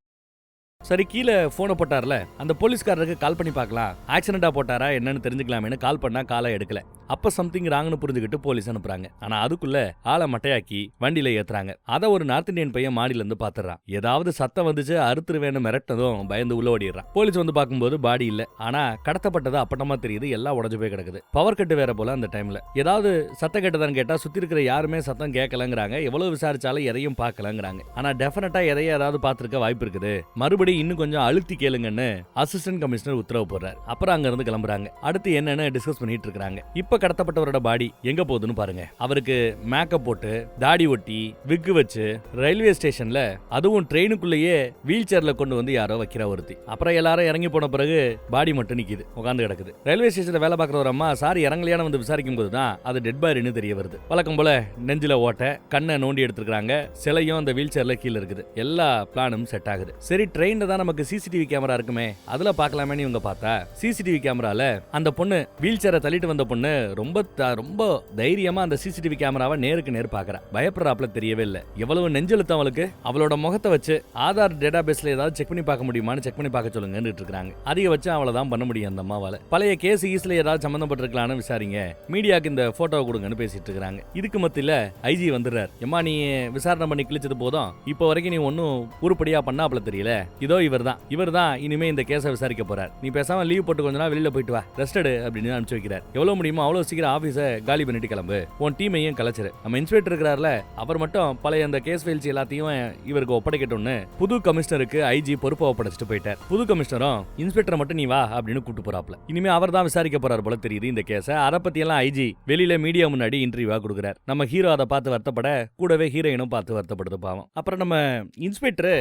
சரி கீழே போனை போட்டார்ல அந்த போலீஸ்காரருக்கு கால் பண்ணி பார்க்கலாம், ஆக்சிடென்டா போட்டாரா என்னன்னு தெரிஞ்சுக்கலாமேன்னு கால் பண்ணா காலை எடுக்கல. அப்ப சம்திங் ராங்னு புரிஞ்சுக்கிட்டு போலீஸ் அனுப்புறாங்க. ஆனா அதுக்குள்ள ஆளை மட்டையாக்கி வண்டியில ஏத்துறாங்க. அத ஒரு நார்த் இந்தியன் பையன் மாடியில இருந்து பாத்துறான். ஏதாவது சத்தம் வந்துச்சு அறுத்துருவேன்னு மிரட்டதும் பயந்து உள்ள ஓடிடுறான். போலீஸ் வந்து பார்க்கும்போது பாடி இல்ல. ஆனா கடத்தப்பட்டது அப்பட்டமா தெரியுது. எல்லாம் உடஞ்சு போய் கிடக்குது. பவர் கட்டு வேற போல அந்த டைம்ல. ஏதாவது சத்தம் கேட்டதான்னு கேட்டா சுத்தி இருக்கிற யாருமே சத்தம் கேட்கலங்கிறாங்க. எவ்வளவு விசாரிச்சாலும் எதையும் பார்க்கலங்கிறாங்க. ஆனா டெஃபினட்டா எதையும் ஏதாவது பார்த்திருக்க வாய்ப்பு இருக்குது. மறுபடியும் இன்னும் கொஞ்சம் அழுத்தி கேளுங்கன்னு அசிஸ்டன்ட் கமிஷனர் உத்தரவு போடுறாரு. அப்புறம் அங்க இருந்து கிளம்புறாங்க. அடுத்து என்னன்னு டிஸ்கஸ் பண்ணிட்டு இருக்காங்க. இப்ப கடத்தப்பட்டவரோட பாடி எங்க போகுதுன்னு பாருங்க. அவருக்கு மேக்கப் போட்டு தாடி ஒட்டி விக்கு வச்சு ரயில்வே ஸ்டேஷன்ல அதுவும் ட்ரெயினுக்குள்ளேயே வீல் சேர்ல கொண்டு வந்து யாரோ வைக்கிற ஒருத்தி. அப்புறம் எல்லாரும் இறங்கி போன பிறகு பாடி மட்டும் நிக்குது, உட்காந்து கிடக்குது. ரயில்வே ஸ்டேஷன்ல வேலை பார்க்குற ஒரு அம்மா சாரி இறங்கலையான வந்து விசாரிக்கும் போதுதான் அது டெட் பாடின்னு தெரிய வருது. வழக்கம் போல நெஞ்சில ஓட்ட கண்ணை நோண்டி எடுத்துருக்காங்க. சிலையும் அந்த வீல் சேர்ல கீழே இருக்குது. எல்லா பிளானும் செட் ஆகுது. சரி ட்ரெயின்ல தான் நமக்கு சிசிடிவி கேமரா இருக்குமே அதுல பாக்கலாமே இவங்க பார்த்தா சிசிடிவி கேமரால அந்த பொண்ணு வீல் சேரை தள்ளிட்டு வந்த பொண்ணு ரொம்ப தைரியமா அந்த சிசிடிவி கேமராவை நேருக்கு நேர் பாக்குறா. பயப்படுறாப்ல தெரியவே இல்ல. எவ்வளவு நெஞ்செழுத்தம் அவளுக்கு. அவளோட முகத்தை வச்சு ஆதார் டேட்டாபேஸ்ல ஏதாவது செக் பண்ணி பார்க்க முடியுமான்னு செக் பண்ணி பார்க்க சொல்லுங்கன்னு இருக்காங்க. அதிக வச்சு அவளதான் பண்ண முடியும் அந்த அம்மாவால. பழைய கேஸ் ஈஸ்ல ஏதாவது சம்பந்தப்பட்டிருக்கலாம்னு விசாரிங்க, மீடியாக்கு இந்த போட்டோ கொடுங்கன்னு பேசிட்டு இருக்காங்க. இதுக்கு மத்தியில ஐஜி வந்துடுறார். எம்மா நீ விசாரணை பண்ணி கிழிச்சது போதும் இப்போ வரைக்கும் நீ ஒன்னும் உருப்படியா பண்ணாப்ல தெரியல. இதோ இவர்தான் இனிமே இந்த கேஸை விசாரிக்க போறார். நீ பேசாம லீவ் போட்டு கொஞ்ச நாள் வெளியில போயிட்டு வா, ரெஸ்ட் எடு அப்படின்னு அனுப்பிச்சு வைக்கிறார். எவ்வளவு முடியுமோ அவ்வளவு சீக்கிரம் ஆபீஸை காலி பண்ணிட்டு கிளம்பு, உன் டீமையும் கலைச்சிரு. நம்ம இன்ஸ்பெக்டர் இருக்கிறார்ல அவர் மட்டும் பழைய அந்த கேஸ் ஃபைல்ஸ் எல்லாத்தையும் இவருக்கு ஒப்படைக்கட்டும்னு புது கமிஷனருக்கு ஐஜி பொறுப்பை ஒப்படைச்சிட்டு போயிட்டார். புது கமிஷனரும் இன்ஸ்பெக்டர் மட்டும் நீ வா அப்படின்னு கூட்டு போறாப்ல. இனிமே அவர் தான் விசாரிக்க போறார் போல தெரியுது இந்த கேஸை. அதை பத்தி எல்லாம் ஐஜி வெளியில மீடியா முன்னாடி இன்டர்வியூவா கொடுக்குறார். நம்ம ஹீரோ அதை பார்த்து வருத்தப்பட கூடவே ஹீரோயினும் பார்த்து வருத்தப்படுது பாவம். அப்புறம் நம்ம இன்ஸ்பெக்டர்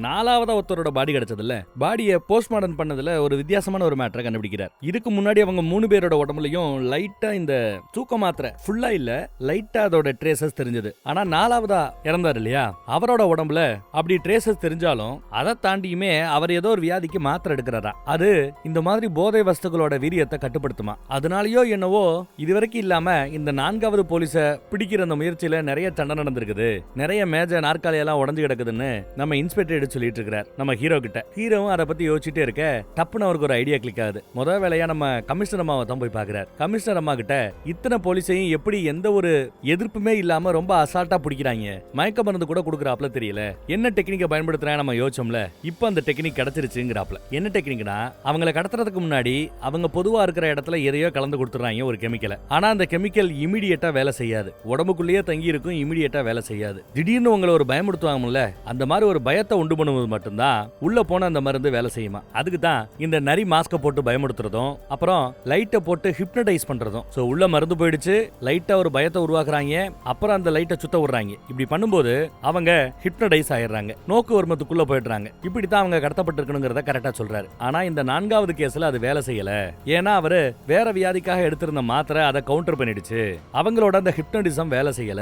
4ஆவதா ஒருத்தரோட பாடி கிடைச்சதுல பாடியை போஸ்ட்மார்டம் பண்ணதுல ஒரு வித்தியாசமான ஒரு மேட்டரை கண்டுபிடிக்கிறார். இதுக்கு முன்னாடி அவங்க 3 பேரோட உடம்புலயும் லைட்டா இந்த தூக்க மாத்திரை ஃபுல்லா இல்ல லைட்டா அதோட ட்ரேசஸ் தெரிஞ்சது. ஆனா 4ஆவதா இறந்தார் இல்லையா அவரோட உடம்புல அப்படி ட்ரேசஸ் தெரிஞ்சாலும் அதை தாண்டியுமே அவர் ஏதோ ஒரு வியாதிக்கு மாத்திரை எடுக்கிறாரா. அது இந்த மாதிரி போதை வஸ்துகளோட வீரியத்தை கட்டுப்படுத்துமா. அதனாலயோ என்னவோ இதுவரைக்கும் இல்லாம இந்த 4ஆவது போலீஸ பிடிக்கிற அந்த முயற்சியில நிறைய சண்டை நடந்திருக்குது. நிறைய மேஜ நாற்காலி எல்லாம் உடஞ்சு கிடக்குதுன்னு நம்ம இன்ஸ்பெக்டர் எடுத்து சொல்லிட்டு இருக்கிறார் நம்ம ஹீரோ கிட்ட. ஹீரோவும் அதை பத்தி யோசிச்சுட்டே இருக்க டப்புன்னு அவருக்கு ஒரு ஐடியா கிளிக் ஆகுது. முதல் வேலையா நம்ம கமிஷனர் அம்மாவை தான் போய் பாக்குறாரு. கமிஷனர் அம்மா கிட்ட இத்தனை போலீஸையும் எப்படி எந்த ஒரு எதிர்ப்புமே இல்லாம ரொம்ப அசால்ட்டா பிடிக்கிறாங்க, மயக்க மருந்து கூட கொடுக்குறாப்ல தெரியல, என்ன டெக்னிக்கை பயன்படுத்துறா நம்ம யோசிச்சோம்ல, இப்போ அந்த டெக்னிக் கிடைச்சிருச்சுங்கிறாப்ல. என்ன டெக்னிக்னா அவங்களை கடத்துறதுக்கு முன்னாடி அவங்க பொதுவா இருக்கிற இடத்துல எதையோ கலந்து கொடுத்துறாங்க ஒரு கெமிக்கலை. ஆனா அந்த கெமிக்கல் இமிடியேட்டா வேலை செய்யாது, உடம்புக்குள்ளேயே தங்கி இருக்கும், இமிடியேட்டா வேலை செய்யாது. திடீர்னு உங்களை ஒரு பயமுடுத்துவாங்கல்ல அந்த மாதிரி ஒரு பயத்தை உண்டு பண்ணுவது மட்டும்தான் உள்ள போன அந்த மருந்து வேலை செய்யுமா. அதுக்கு தான் இந்த நரி மாஸ்க போட்டு பயமுடுத்துறதும் அப்புறம் லைட்டை போட்டு ஹிப்னடைஸ் பண்றதும். சோ உள்ள மருந்து போயிடுச்சு, லைட்டா ஒரு பயத்தை உருவாக்குறாங்க, அப்புறம் அந்த லைட்டை சுத்த விடுறாங்க. இப்படி பண்ணும்போது அவங்க ஹிப்னடைஸ் ஆயிடுறாங்க, நோக்கு வர்மத்துக்குள்ள போயிடுறாங்க. இப்படித்தான் அவங்க கடத்தப்பட்டிருக்கணுங்கிறத கரெக்டா சொல்றாரு. ஆனா இந்த 4வது கேஸ்ல அது வேலை செய்யல. ஏன்னா அவரு வேற வியாதிக்காக எடுத்திருந்த மாத்திரை அதை கவுண்டர் பண்ணிடுச்சு. அவங்களோட அந்த ஹிப்னடிசம் வேலை செய்யல,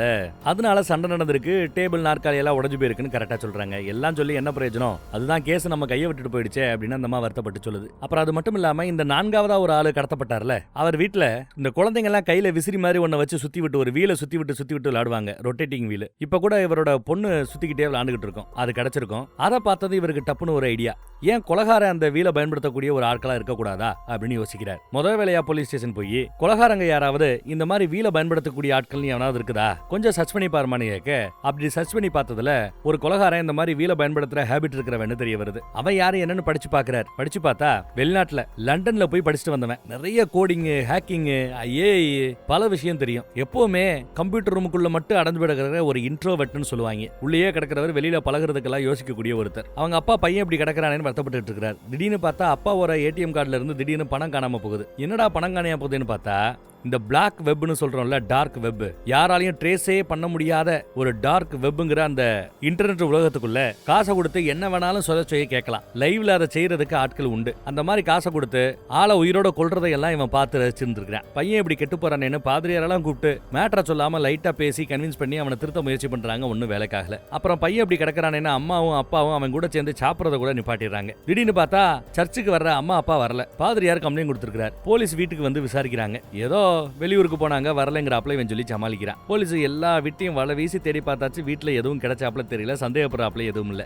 அதனால சண்டை நடந்திருக்கு, டேபிள் நாற்காலி எல்லாம் உடைஞ்சு போயிருக்குன்னு கரெக்டா சொல்றாங்க. எல்லாம் சொல்லி என்ன பிரயோஜனம், அதுதான் கேஸ் நம்ம கையை விட்டுட்டு போயிடுச்சே அப்படின்னு அந்த அம்மா வருத்தப்பட்டு சொல்லுது. அப்புறம் அது மட்டும் இல்லாம இந்த 4வதா ஒரு ஆளு கடத்தப்பட்டார்ல, அவர் வீட்டுல இந்த குழந்தைங்க எல்லாம் கையில விசிறி மாதிரி ஒன்ன வச்சு சுத்தி விட்டு ஒரு வீலை சுத்தி விட்டு விளையாடுவாங்க, ரொட்டேட்டிங் வீல். இப்ப கூட இவரோட பொண்ணு சுத்திக்கிட்டே விளையாண்டுகிட்டு இருக்கும், அது கிடைச்சிருக்கும். அதை பார்த்தது இவருக்கு டப்புன்னு ஒரு ஐடியா, ஏன் கொலகார அந்த வீலை பயன்படுத்தக்கூடிய ஒரு ஆட்களா இருக்கக்கூடாதா அப்படின்னு யோசிக்கிறார். முதல் வேலையா போலீஸ் ஸ்டேஷன் போய் கொலகாரங்க யாராவது இந்த மாதிரி வீலை பயன்படுத்தக்கூடிய ஆட்கள் எவனாவது இருக்குதா கொஞ்சம் சர்ச் பண்ணி பாருமான்னு கேட்க, அப்படி சர்ச் பண்ணி பார்த்ததுல ஒரு கொலகாரன் இந்த மாதிரி வீலை பயன்படுத்துற ஹேபிட் இருக்கிறவன்னு தெரிய வருது. அவன் யாரு என்னன்னு படிச்சு பாக்குறார். படிச்சு பார்த்தா வெளிநாட்டுல லண்டன்ல போய் படிச்சுட்டு வந்தவன், நிறைய கோடிங், ஹேக்கிங், ஏஐ பல விஷயம் தெரியும். எப்பவுமே கம்ப்யூட்டர் ரூமுக்குள்ள மட்டும் அடைஞ்சு கிடக்கிற ஒரு இன்ட்ரோவர்ட்னு சொல்லுவாங்க. உள்ளேயே கிடக்கிறவர் வெளியில பழகிறதுக்கெல்லாம் யோசிக்கக்கூடிய ஒருத்தர். அவங்க அப்பா பையன் இப்படி கிடக்கிறானேன்னு வருத்தப்பட்டு இருக்கிறார். திடீர்னு பார்த்தா அப்பாவோட ஏடிஎம் கார்டுல இருந்து திடீர்னு பணம் காணாம போகுது. என்னடா பணம் காணாம போகுதுன்னு பார்த்தா இந்த பிளாக் வெப்னு சொல்றோம்ல, டார்க் வெப், யாராலையும் ட்ரேஸே பண்ண முடியாத ஒரு டார்க் வெப்ங்கிற அந்த இன்டர்நெட் உலகத்துக்குள்ள காசை கொடுத்து என்ன வேணாலும் சொல்ல கேட்கலாம். லைவ்ல அதை செய்யறதுக்கு ஆட்கள் உண்டு. அந்த மாதிரி காசை கொடுத்து ஆளை உயிரோட கொல்றதையெல்லாம் இவன் பார்த்து ரசிச்சிருந்திருக்கான். பையன் இப்படி கெட்டு போறானேன்னு பாதிரியாரெல்லாம் கூப்பிட்டு மேட்டரை சொல்லாம லைட்டா பேசி கன்வின்ஸ் பண்ணி அவனை திருத்த முயற்சி பண்றாங்க. ஒன்னும் வேலைக்காகல. அப்புறம் பையன் இப்படி கிடக்கிறானேன்னு அம்மாவும் அப்பாவும் அவன் கூட சேர்ந்து சாப்பிடறத கூட நிப்பாட்டிடுறாங்க. திடீர்னு பார்த்தா சர்ச்சுக்கு வர்ற அம்மா அப்பா வரல, பாதிரியார் கம்ப்ளைண்ட் கொடுத்திருக்காரு. போலீஸ் வீட்டுக்கு வந்து விசாரிக்கிறாங்க. ஏதோ வெளியூருக்கு போனாங்க, வரலங்கிறாப்ல இவன் சொல்லி சமாளிக்கிறான். போலீஸ் எல்லா வீட்டையும் வலை வீசி தேடி பார்த்தாச்சு, வீட்டுல எதுவும் கிடைச்சாப்ல தெரியல, சந்தேகப்படுறாப்ல எதுவும் இல்ல.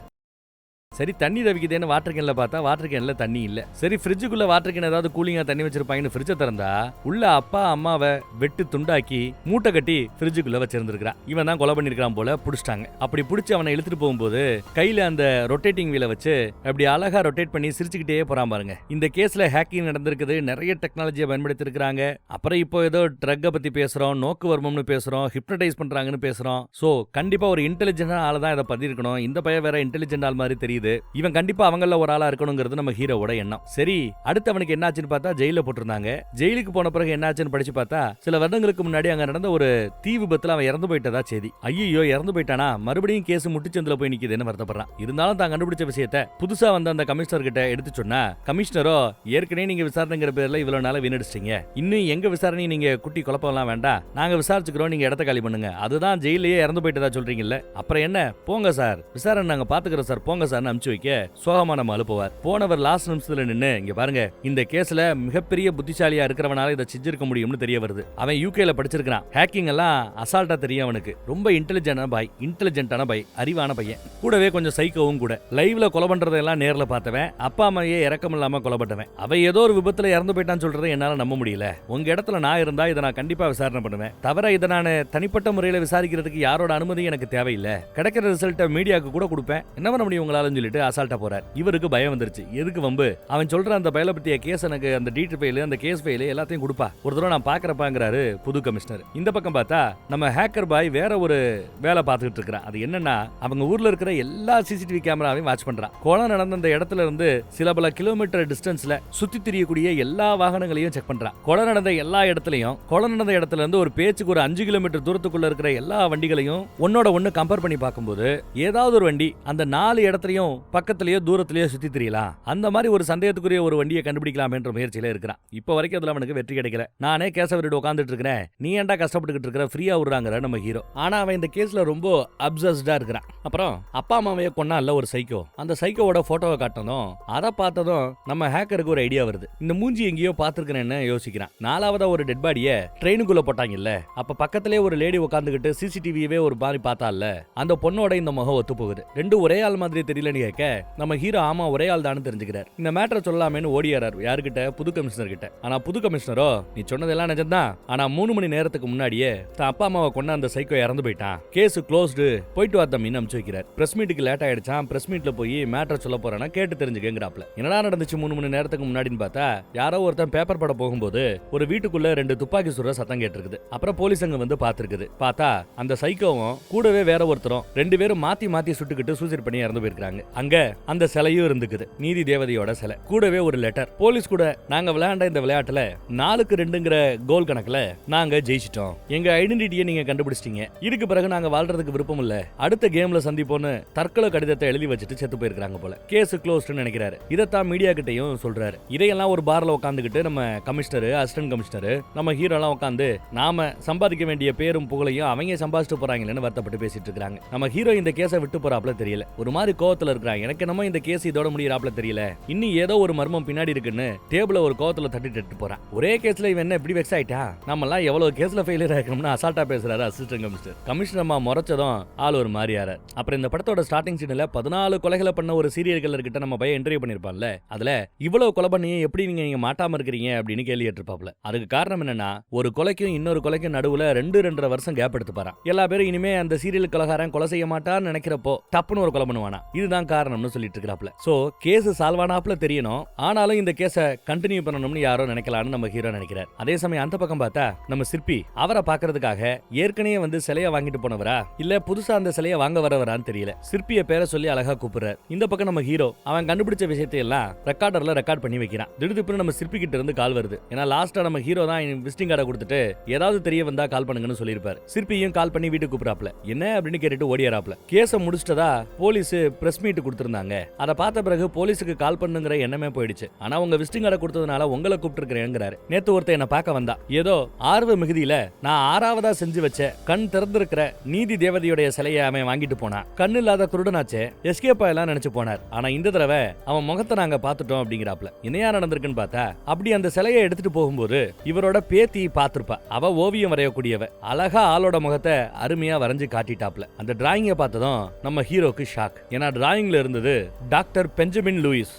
சரி தண்ணி தவிக்குதேன்னு வாட்டர் கேன்ல பார்த்தா வாட்டர் கேன்ல தண்ணி இல்ல. சரி ஃப்ரிட்ஜுக்குள்ள வாட்டர் கேன் ஏதாவது கூலிங்கா தண்ணி வச்சிருப்பாங்கன்னு ஃப்ரிட்ஜை திறந்தா உள்ள அப்பா அம்மாவை வெட்டு துண்டாக்கி மூட்டை கட்டி ஃப்ரிட்ஜுக்குள்ள வச்சிருந்திருக்கான். இவன் தான் கொலை பண்ணிருக்கான் போல, புடிச்சிட்டாங்க. அப்படி புடிச்சு அவனை இழுத்துட்டு போகும்போது கையில அந்த ரொட்டேட்டிங் வீலை வச்சு அப்படி அழகா ரொட்டேட் பண்ணி சிரிச்சுக்கிட்டே போறான் பாருங்க. இந்த கேஸ்ல ஹேக்கிங் நடந்திருக்குது, நிறைய டெக்னாலஜியை பயன்படுத்தி இருக்காங்க. அப்புறம் இப்போ ஏதோ ட்ரக்கை பத்தி பேசுறோம், நோக்கு வர்மம்னு பேசுறோம், ஹிப்னடைஸ் பண்றாங்கன்னு பேசுறோம். சோ கண்டிப்பா ஒரு இன்டெலிஜென்ட் ஆள் தான் இதை பத்தி இருக்கணும். இந்த பையன் வேற இன்டெலிஜென்ட் ஆள் மாதிரி தெரியுது, இவன் கண்டிப்பா அவங்கள ஒரு ஆளா இருக்கணுங்கிறது நம்ம ஹீரோவோட எண்ணம். சரி அடுத்து அவனுக்கு என்னாச்சுன்னு பார்த்தா ஜெயில போட்டிருந்தாங்க. ஜெயிலுக்கு போன பிறகு என்னாச்சுன்னு படிச்சு பார்த்தா சில வருடங்களுக்கு முன்னாடி அங்க நடந்த ஒரு தீ விபத்துல அவன் இறந்து போயிட்டதா செய்தி. ஐயோ இறந்து போயிட்டானா, மறுபடியும் கேஸ் முட்டுச்சந்தில போய் நிக்குதுன்னு வருத்தப்படுறான். இருந்தாலும் தான் கண்டுபிடிச்ச விஷயத்தை புதுசா வந்த அந்த கமிஷனர் கிட்ட எடுத்து சொன்னா, கமிஷனரோ ஏற்கனவே நீங்க விசாரணைங்கிற பேர்ல இவ்வளவு நாள வீணடிச்சிட்டீங்க, இன்னும் எங்க விசாரணை நீங்க குட்டி குழப்பம்லாம் வேண்டாம், நாங்க விசாரிச்சுக்கிறோம், நீங்க இடத்த காலி பண்ணுங்க. அதுதான் ஜெயிலே இறந்து போயிட்டதா சொல்றீங்கல்ல, அப்புறம் என்ன போங்க சார், விசாரணை நாங்க பாத்துக்கிறோம் சார், போங்க சார் அனுப்பிச்சு வைக்க சோகமா நம்ம அனுப்புவார். போனவர் லாஸ்ட் நிமிஷத்துல நின்னு, இங்க பாருங்க இந்த கேஸ்ல மிகப்பெரிய புத்திசாலியா இருக்கிறவனால இதை செஞ்சிருக்க முடியும்னு தெரிய வருது. அவன் யூகேல படிச்சிருக்கான், ஹேக்கிங் எல்லாம் அசால்ட்டா தெரியும் அவனுக்கு, ரொம்ப இன்டெலிஜென்ட்டான பாய், அறிவான பையன், கூடவே கொஞ்சம் சைக்கோவும் கூட. லைவ்ல கொலை பண்றதெல்லாம் நேர்ல பார்த்தவன், அப்பா அம்மையே இறக்கம் இல்லாம கொலை பட்டவன். அவ ஏதோ ஒரு விபத்துல இறந்து போயிட்டான்னு சொல்றதை என்னால நம்ப முடியல. உங்க இடத்துல நான் இருந்தா இதை நான் கண்டிப்பா விசாரணை பண்ணுவேன். தவிர இதை நான் தனிப்பட்ட முறையில விசாரிக்கிறதுக்கு யாரோட அனுமதி எனக்கு தேவையில்லை. கிடைக்கிற ரிசல்ட்டை மீடியாவுக்கு கூட கொடுப்பேன், என்ன பண்ண முடியும் உங்களால சொல்லிட்டு அசால்ட்டா போறார். இவருக்கு பயம் வந்துருச்சு, எதுக்கு வம்பு, அவன் சொல்ற அந்த பயல பத்திய கேஸ் எனக்கு அந்த டீட்டெயில் ஃபைல், அந்த கேஸ் ஃபைல் எல்லாத்தையும் கொடுப்பா, ஒரு தடவை நான் பாக்குறப்பாங்கிறாரு புது கமிஷனர். இந்த பக்கம் பார்த்தா நம்ம ஹேக்கர் பாய் வேற ஒரு வேலை பார்த்துட்டு இருக்கிறான். அது என்னன்னா அவங்க ஊர்ல இருக்கிற எல்லா சிசிடிவி கேமராவையும் வாட்ச் பண்றான். கொலை நடந்த அந்த இடத்துல இருந்து சில பல கிலோமீட்டர் டிஸ்டன்ஸ்ல சுத்தி திரியக்கூடிய எல்லா வாகனங்களையும் செக் பண்றான். கொலை நடந்த எல்லா இடத்துலயும், கொலை நடந்த இடத்துல இருந்து ஒரு பேச்சுக்கு ஒரு 5 கிலோமீட்டர் தூரத்துக்குள்ள இருக்கிற எல்லா வண்டிகளையும் ஒன்னோட ஒன்னு கம்பேர் பண்ணி பார்க்கும்போது ஏதாவது ஒரு வண்டி அந்த 4 இடத்துலயும் பக்கத்திலேயே தூரத்திலேயே சுத்தி தெரியலாம். அந்த மாதிரி ஒரு சந்தேகத்துக்குரிய ஒரு வண்டியை கண்டுபிடிக்கலாம் என்ற முயற்சியில இருக்கிறான். இப்ப வரைக்கும் அதுல அவனுக்கு வெற்றி கிடைக்கல. நானே கேசவரிட்டு உட்காந்துட்டு இருக்கிறேன், நீ ஏன்டா கஷ்டப்பட்டுக்கிட்டு இருக்கிற, ஃப்ரீயா விடுறாங்க நம்ம ஹீரோ. ஆனா அவன் இந்த கேஸ்ல ரொம்ப அப்சஸ்டா இருக்கிறான். அப்புறம் அப்பா அம்மாவையே கொன்னா இல்ல ஒரு சைக்கோ, அந்த சைக்கோவோட போட்டோவை காட்டணும். அதை பார்த்ததும் நம்ம ஹேக்கருக்கு ஒரு ஐடியா வருது, இந்த மூஞ்சி எங்கேயோ பாத்துருக்கிறேன்னு யோசிக்கிறான். 4வதா ஒரு டெட் பாடியை ட்ரெயினுக்குள்ள போட்டாங்கல்ல, அப்ப பக்கத்திலே ஒரு லேடி உட்காந்துக்கிட்டு சிசிடிவியவே ஒரு மாதிரி பார்த்தால, அந்த பொண்ணோட இந்த முகம் ஒத்து போகுது. ரெண்டும் ஒரே ஆள் மாதிரி தெரியலன்னு கேட்க நம்ம ஹீரோ ஆமா ஒரே ஆள் தான் தெரிஞ்சுக்கிறார். இந்த மேட்டரை சொல்லலாமேன்னு ஓடியாரார். யாருக்கிட்ட? புது கமிஷனர் கிட்ட. ஆனா புது கமிஷனரோ, நீ சொன்னதெல்லாம் நிஜம்தான், ஆனா 3 மணி நேரத்துக்கு முன்னாடியே தான் அப்பா அம்மாவை கொண்ட அந்த சைக்கோ இறந்து போயிட்டான், கேஸ் க்ளோஸ்டு, போயிட்டு வா தம்பின்னு அனுப்பிச்சு வைக்கிறார். பிரஸ் மீட்டுக்கு லேட் ஆயிடுச்சான், பிரஸ் மீட்ல போய் மேட்டரை சொல்ல போறானா கேட்டு தெரிஞ்சுக்கங்கறாப்ல. என்னடா நடந்துச்சு 3 மணி நேரத்துக்கு முன்னாடின்னு பார்த்தா யாரோ ஒருத்தன் பேப்பர் பட போகும்போது ஒரு வீட்டுக்குள்ள 2 துப்பாக்கி சுடுற சத்தம் கேட்டிருக்குது. அப்புறம் போலீஸ் அங்க வந்து பாத்துருக்குது. பார்த்தா அந்த சைக்கோவும் கூடவே வேற ஒருத்தரும் 2 பேரும் மாத்தி மாத்தி சுட்டுக்கிட்டு சூசைட் பண்ணி இறந்து போயிருக்காங்க. அங்க அந்த சிலையும் இருந்துக்குது, நீதி தேவதையோட சிலை. கூடவே ஒரு லெட்டர். போலீஸ் கூட நாங்க விளையாண்ட இந்த விளையாட்டுல 4-2ங்கிற கோல் கணக்குல நாங்க ஜெயிச்சிட்டோம். எங்க ஐடென்டிட்டியை நீங்க கண்டுபிடிச்சிட்டீங்க. இதுக்கு பிறகு நாங்க வாழ்றதுக்கு விருப்பம் இல்ல. அடுத்த கேம்ல சந்திப்போன்னு தற்கொலை கடிதத்தை எழுதி வச்சுட்டு செத்து போயிருக்காங்க போல. கேஸ் க்ளோஸ்ட்னு நினைக்கிறாரு. இதைத்தான் மீடியா கிட்டையும் சொல்றாரு. இதையெல்லாம் ஒரு பார்ல உட்காந்துக்கிட்டு நம்ம கமிஷனர், அசிஸ்டன்ட் கமிஷனர், நம்ம ஹீரோ எல்லாம் உட்காந்து நாம சம்பாதிக்க வேண்டிய பேரும் புகழையும் அவங்க சம்பாதிச்சுட்டு போறாங்கன்னு வருத்தப்பட்டு பேசிட்டு இருக்காங்க. நம்ம ஹீரோ இந்த கேஸை விட்டு போறாப்ல தெரியல. ஒரு மாதிரி கோவத்துல இருக்கிறாங்க. எனக்கு என்னமோ இந்த கேஸ் இதோட முடியறாப்ல தெரியல. இன்னும் ஏதோ ஒரு மர்மம் பின்னாடி இருக்குன்னு டேபிள ஒரு கோவத்துல தட்டிட்டு போறான். ஒரே கேஸ்ல இவன் என்ன இப்படி வெக்ஸ் ஆயிட்டா? நம்ம எல்லாம் எவ்வளவு கேஸ்ல ஃபெயிலியர் ஆயிருக்கோம்னு அசால்ட்டா பேசுறாரு அசிஸ்டன்ட் கமிஷனர். கமிஷனர் அம்மா முறைச்சதும் ஆள் ஒரு மாதிரி ஆறார். அப்புறம் இந்த படத்தோட ஸ்டார்டிங் சீன்ல 14 கொலைகளை பண்ண ஒரு சீரியல் கில்லர் கிட்ட நம்ம பையன் இன்டர்வியூ பண்ணிருப்பான்ல, அதுல இவ்வளவு கொலை பண்ணி எப்படி நீங்க மாட்டாம இருக்கிறீங்க அப்படின்னு கேள்வி கேட்டிருப்பாப்ல. அதுக்கு காரணம் என்னன்னா, ஒரு கொலைக்கும் இன்னொரு கொலைக்கும் நடுவுல 2-2.5 வருஷம் கேப் எடுத்து பாறான். எல்லா பேரும் இனிமே அந்த சீரியல் கொலைகாரன் கொலை செய்ய மாட்டான்னு நினைக்கிறப்போ டப்புன்னு ஒரு கொலை பண்ணுவானா. இதுதான் காரணம்னு சொல்லிட்டு இருக்காப்ல. சோ கேஸ் சால்வ் ஆனாப்ல தெரியணும். ஆனாலும் இந்த கேஸை கண்டினியூ பண்ணணும்னு யாரோ நினைக்கலாம்னு நம்ம ஹீரோ நினைக்கிறார். அதே சமயம் அந்த பக்கம் பார்த்தா நம்ம சிற்பி அவரை பாக்குறதுக்காக ஏற்கனவே வந்து சிலைய வாங்கிட்டு போனவரா இல்ல புதுசா அந்த சிலைய வாங்க வரவரான்னு தெரியல. சிற்பிய பேரை சொல்லி அழகா கூப்பிடுறார். இந்த பக்கம் நம்ம ஹீரோ அவன் கண்டுபிடிச்ச விஷயத்தை எல்லாம் ரெக்கார்டர்ல ரெக்கார்ட் பண்ணி வைக்கிறான். திடுதிப்புன்னு நம்ம சிற்பி கிட்ட இருந்து கால் வருது. ஏன்னா லாஸ்டா நம்ம ஹீரோ தான் விசிட்டிங் கார்டை கொடுத்துட்டு ஏதாவது தெரிய வந்தா கால் பண்ணுங்கன்னு சொல்லியிருப்பாரு. சிற்பியும் கால் பண்ணி வீட்டுக்கு கூப்பிடாப்ல. என்ன அப்படின்னு கேட்டுட்டு ஓடியாராப்ல. கேஸ முடிச்சிட்டதா போலீஸ் பிரஸ் மீட் கொடுத்திருந்தாங்க. அதை பார்த்த பிறகு போலீஸுக்கு கால் பண்ணுங்கிற எண்ணமே போயிடுச்சு. ஆனா உங்க விசிட்டிங் கார்டை கொடுத்ததுனால உங்களை கூப்பிட்டுருக்கிறேங்கிறாரு. நேத்து ஒருத்தர் என்ன பார்க்க வந்தா. ஏதோ ஆர்வ மிகுதியில நான் 6ஆவதா செஞ்சு வச்ச கண் திறந்திருக்கிற நீதி தேவதையுடைய சிலையை அவன் வாங்கிட்டு போனான். கண் இல்லாத குருடனாச்சே எஸ்கேப் ஆயெல்லாம் நினைச்சு போனார். ஆனா இந்த தடவை அவன் முகத்தை நாங்க பார்த்துட்டோம் அப்படிங்கிறாப்ல. என்னையா நடந்திருக்குன்னு பார்த்தா அப்படி அந்த சிலையை எடுத்துட்டு போகும்போது இவரோட பேத்தி பார்த்திருப்பா. அவ ஓவியம் வரையக்கூடியவ. அழகா ஆளோட முகத்தை அருமையா வரைஞ்சு காட்டிட்டாப்ல. அந்த டிராயிங்கை பார்த்ததும் நம்ம ஹீரோக்கு ஷாக். ஏன்னா டிராயிங்ல இருந்தது டாக்டர் பெஞ்சமின் லூயிஸ்.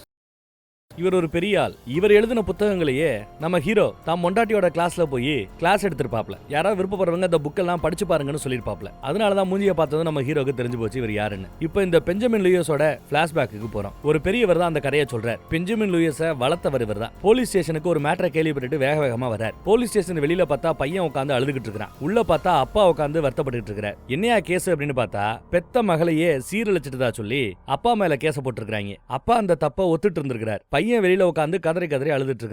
இவர் ஒரு பெரிய ஆள். இவர் எழுதின புத்தகங்களையே நம்ம ஹீரோ தான் மொண்டாட்டியோட கிளாஸ்ல போய் கிளாஸ் எடுத்திருப்பாப்ல. யாராவது விருப்பப்படுறவங்க இந்த புக் எல்லாம் படிச்சு பாருங்கன்னு சொல்லிருப்பாப்ல. அதனாலதான் மூஞ்சிய பார்த்ததும் நம்ம ஹீரோக்கு தெரிஞ்சு போச்சு இவர் யாருன்னு. இப்போ இந்த பெஞ்சமின் லூயிஸோட பிளாஷ்பேக்கு போறோம். ஒரு பெரியவர் தான் அந்த கதையை சொல்றார். பெஞ்சமின் லூயிஸை வளர்த்தவர் இவர் தான். போலீஸ் ஸ்டேஷனுக்கு ஒரு மேட்டரை கேள்விப்பட்டு வேக வேகமா வர்றார். போலீஸ் ஸ்டேஷன் வெளியில பார்த்தா பையன் உட்காந்து அழுதுகிட்டு இருக்கிறான். உள்ள பார்த்தா அப்பா உட்காந்து வருத்தப்பட்டு இருக்கிறார். என்னையா கேஸ் அப்படின்னு பார்த்தா பெத்த மகளையே சீரழிச்சிட்டதா சொல்லி அப்பா மேல கேச போட்டுருக்காங்க. அப்பா அந்த தப்ப ஒத்துட்டு இருந்திருக்கிறார். பையன் வெளியில உட்காந்து கதறி அழுதுட்டு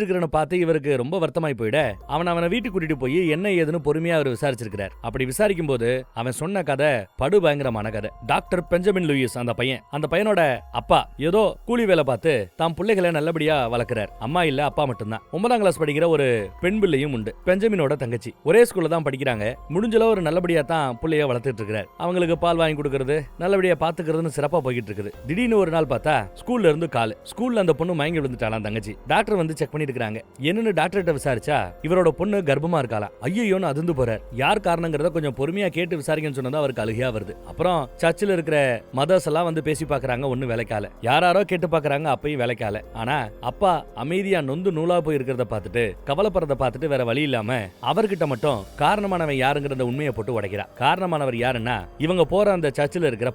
இருக்கிறான்னு பார்த்து இவருக்கு ரொம்ப வருத்தமாய் போயிட அவனை வீட்டுக்கு கூட்டிட்டு போய் என்ன ஏதுன்னு பொறுமையா அவர் விசாரிச்சிருக்கிறார். அப்படி விசாரிக்கும் போது அவன் சொன்ன கதை படு பயங்கரமான கதை. டாக்டர் பெஞ்சமின் லூயிஸ் அந்த பையனோட அப்பா ஏதோ கூலி வேலை பார்த்து தாம் பிள்ளைகளை நல்லபடியா வளர்க்கிறார். அம்மா இல்ல, அப்பா மட்டும்தான். 9ஆம் கிளாஸ் படிக்கிற ஒரு பெண் பிள்ளையும் உண்டு. பெஞ்சமினோட தங்கச்சி ஒரே ஸ்கூல்ல தான் படிக்கிறாங்க. முடிஞ்சளவு ஒரு நல்லபடியா தான் பிள்ளைய வளர்த்துட்டு இருக்கிறார். அவங்களுக்கு பால் வாங்கி கொடுக்கறது, நல்லபடியா பாத்துக்கிறதுன்னு சிறப்பா போய்கிட்டு இருக்குது. திடீர்னு ஒரு நாள் பார்த்தா ஸ்கூல்ல இருந்து கால். ஸ்கூல்ல அந்த பொண்ணு மயங்கி விழுந்துட்டாலாம் தங்கச்சி. டாக்டர் வந்து செக் பண்ணிட்டு இருக்காங்க. என்னன்னு டாக்டர்கிட்ட விசாரிச்சா இவரோட பொண்ணு கர்ப்பமா இருக்காளா. ஐயோன்னு அதிர்ந்து போறார். யார் காரணங்கிறத கொஞ்சம் பொறுமையா கேட்டு விசாரிக்கன்னு சொன்னதா அவருக்கு அழுகையா வருது. அப்புறம் சர்ச்சில் இருக்கிற மதர்ஸ் எல்லாம் வந்து பேசி பாக்குறாங்க. ஒண்ணு வேலைக்கால. யாராரோ கேட்டு பாக்குறாங்க. அப்பயும் வேலைக்கால. ஆனா அப்பா அமைதியா நொந்து நூலா போய் இருக்கிறத பார்த்துட்டு கவலைப்படுறத பார்த்துட்டு வேற வழி இல்லாம அவர்கிட்ட மட்டும் காரணமானவன் யாருங்கிறத உண்மையை போட்டு உடைக்கிறார். காரணமானவர் யாருன்னா இவங்க போற அந்த சர்ச்சில் இருக்கிற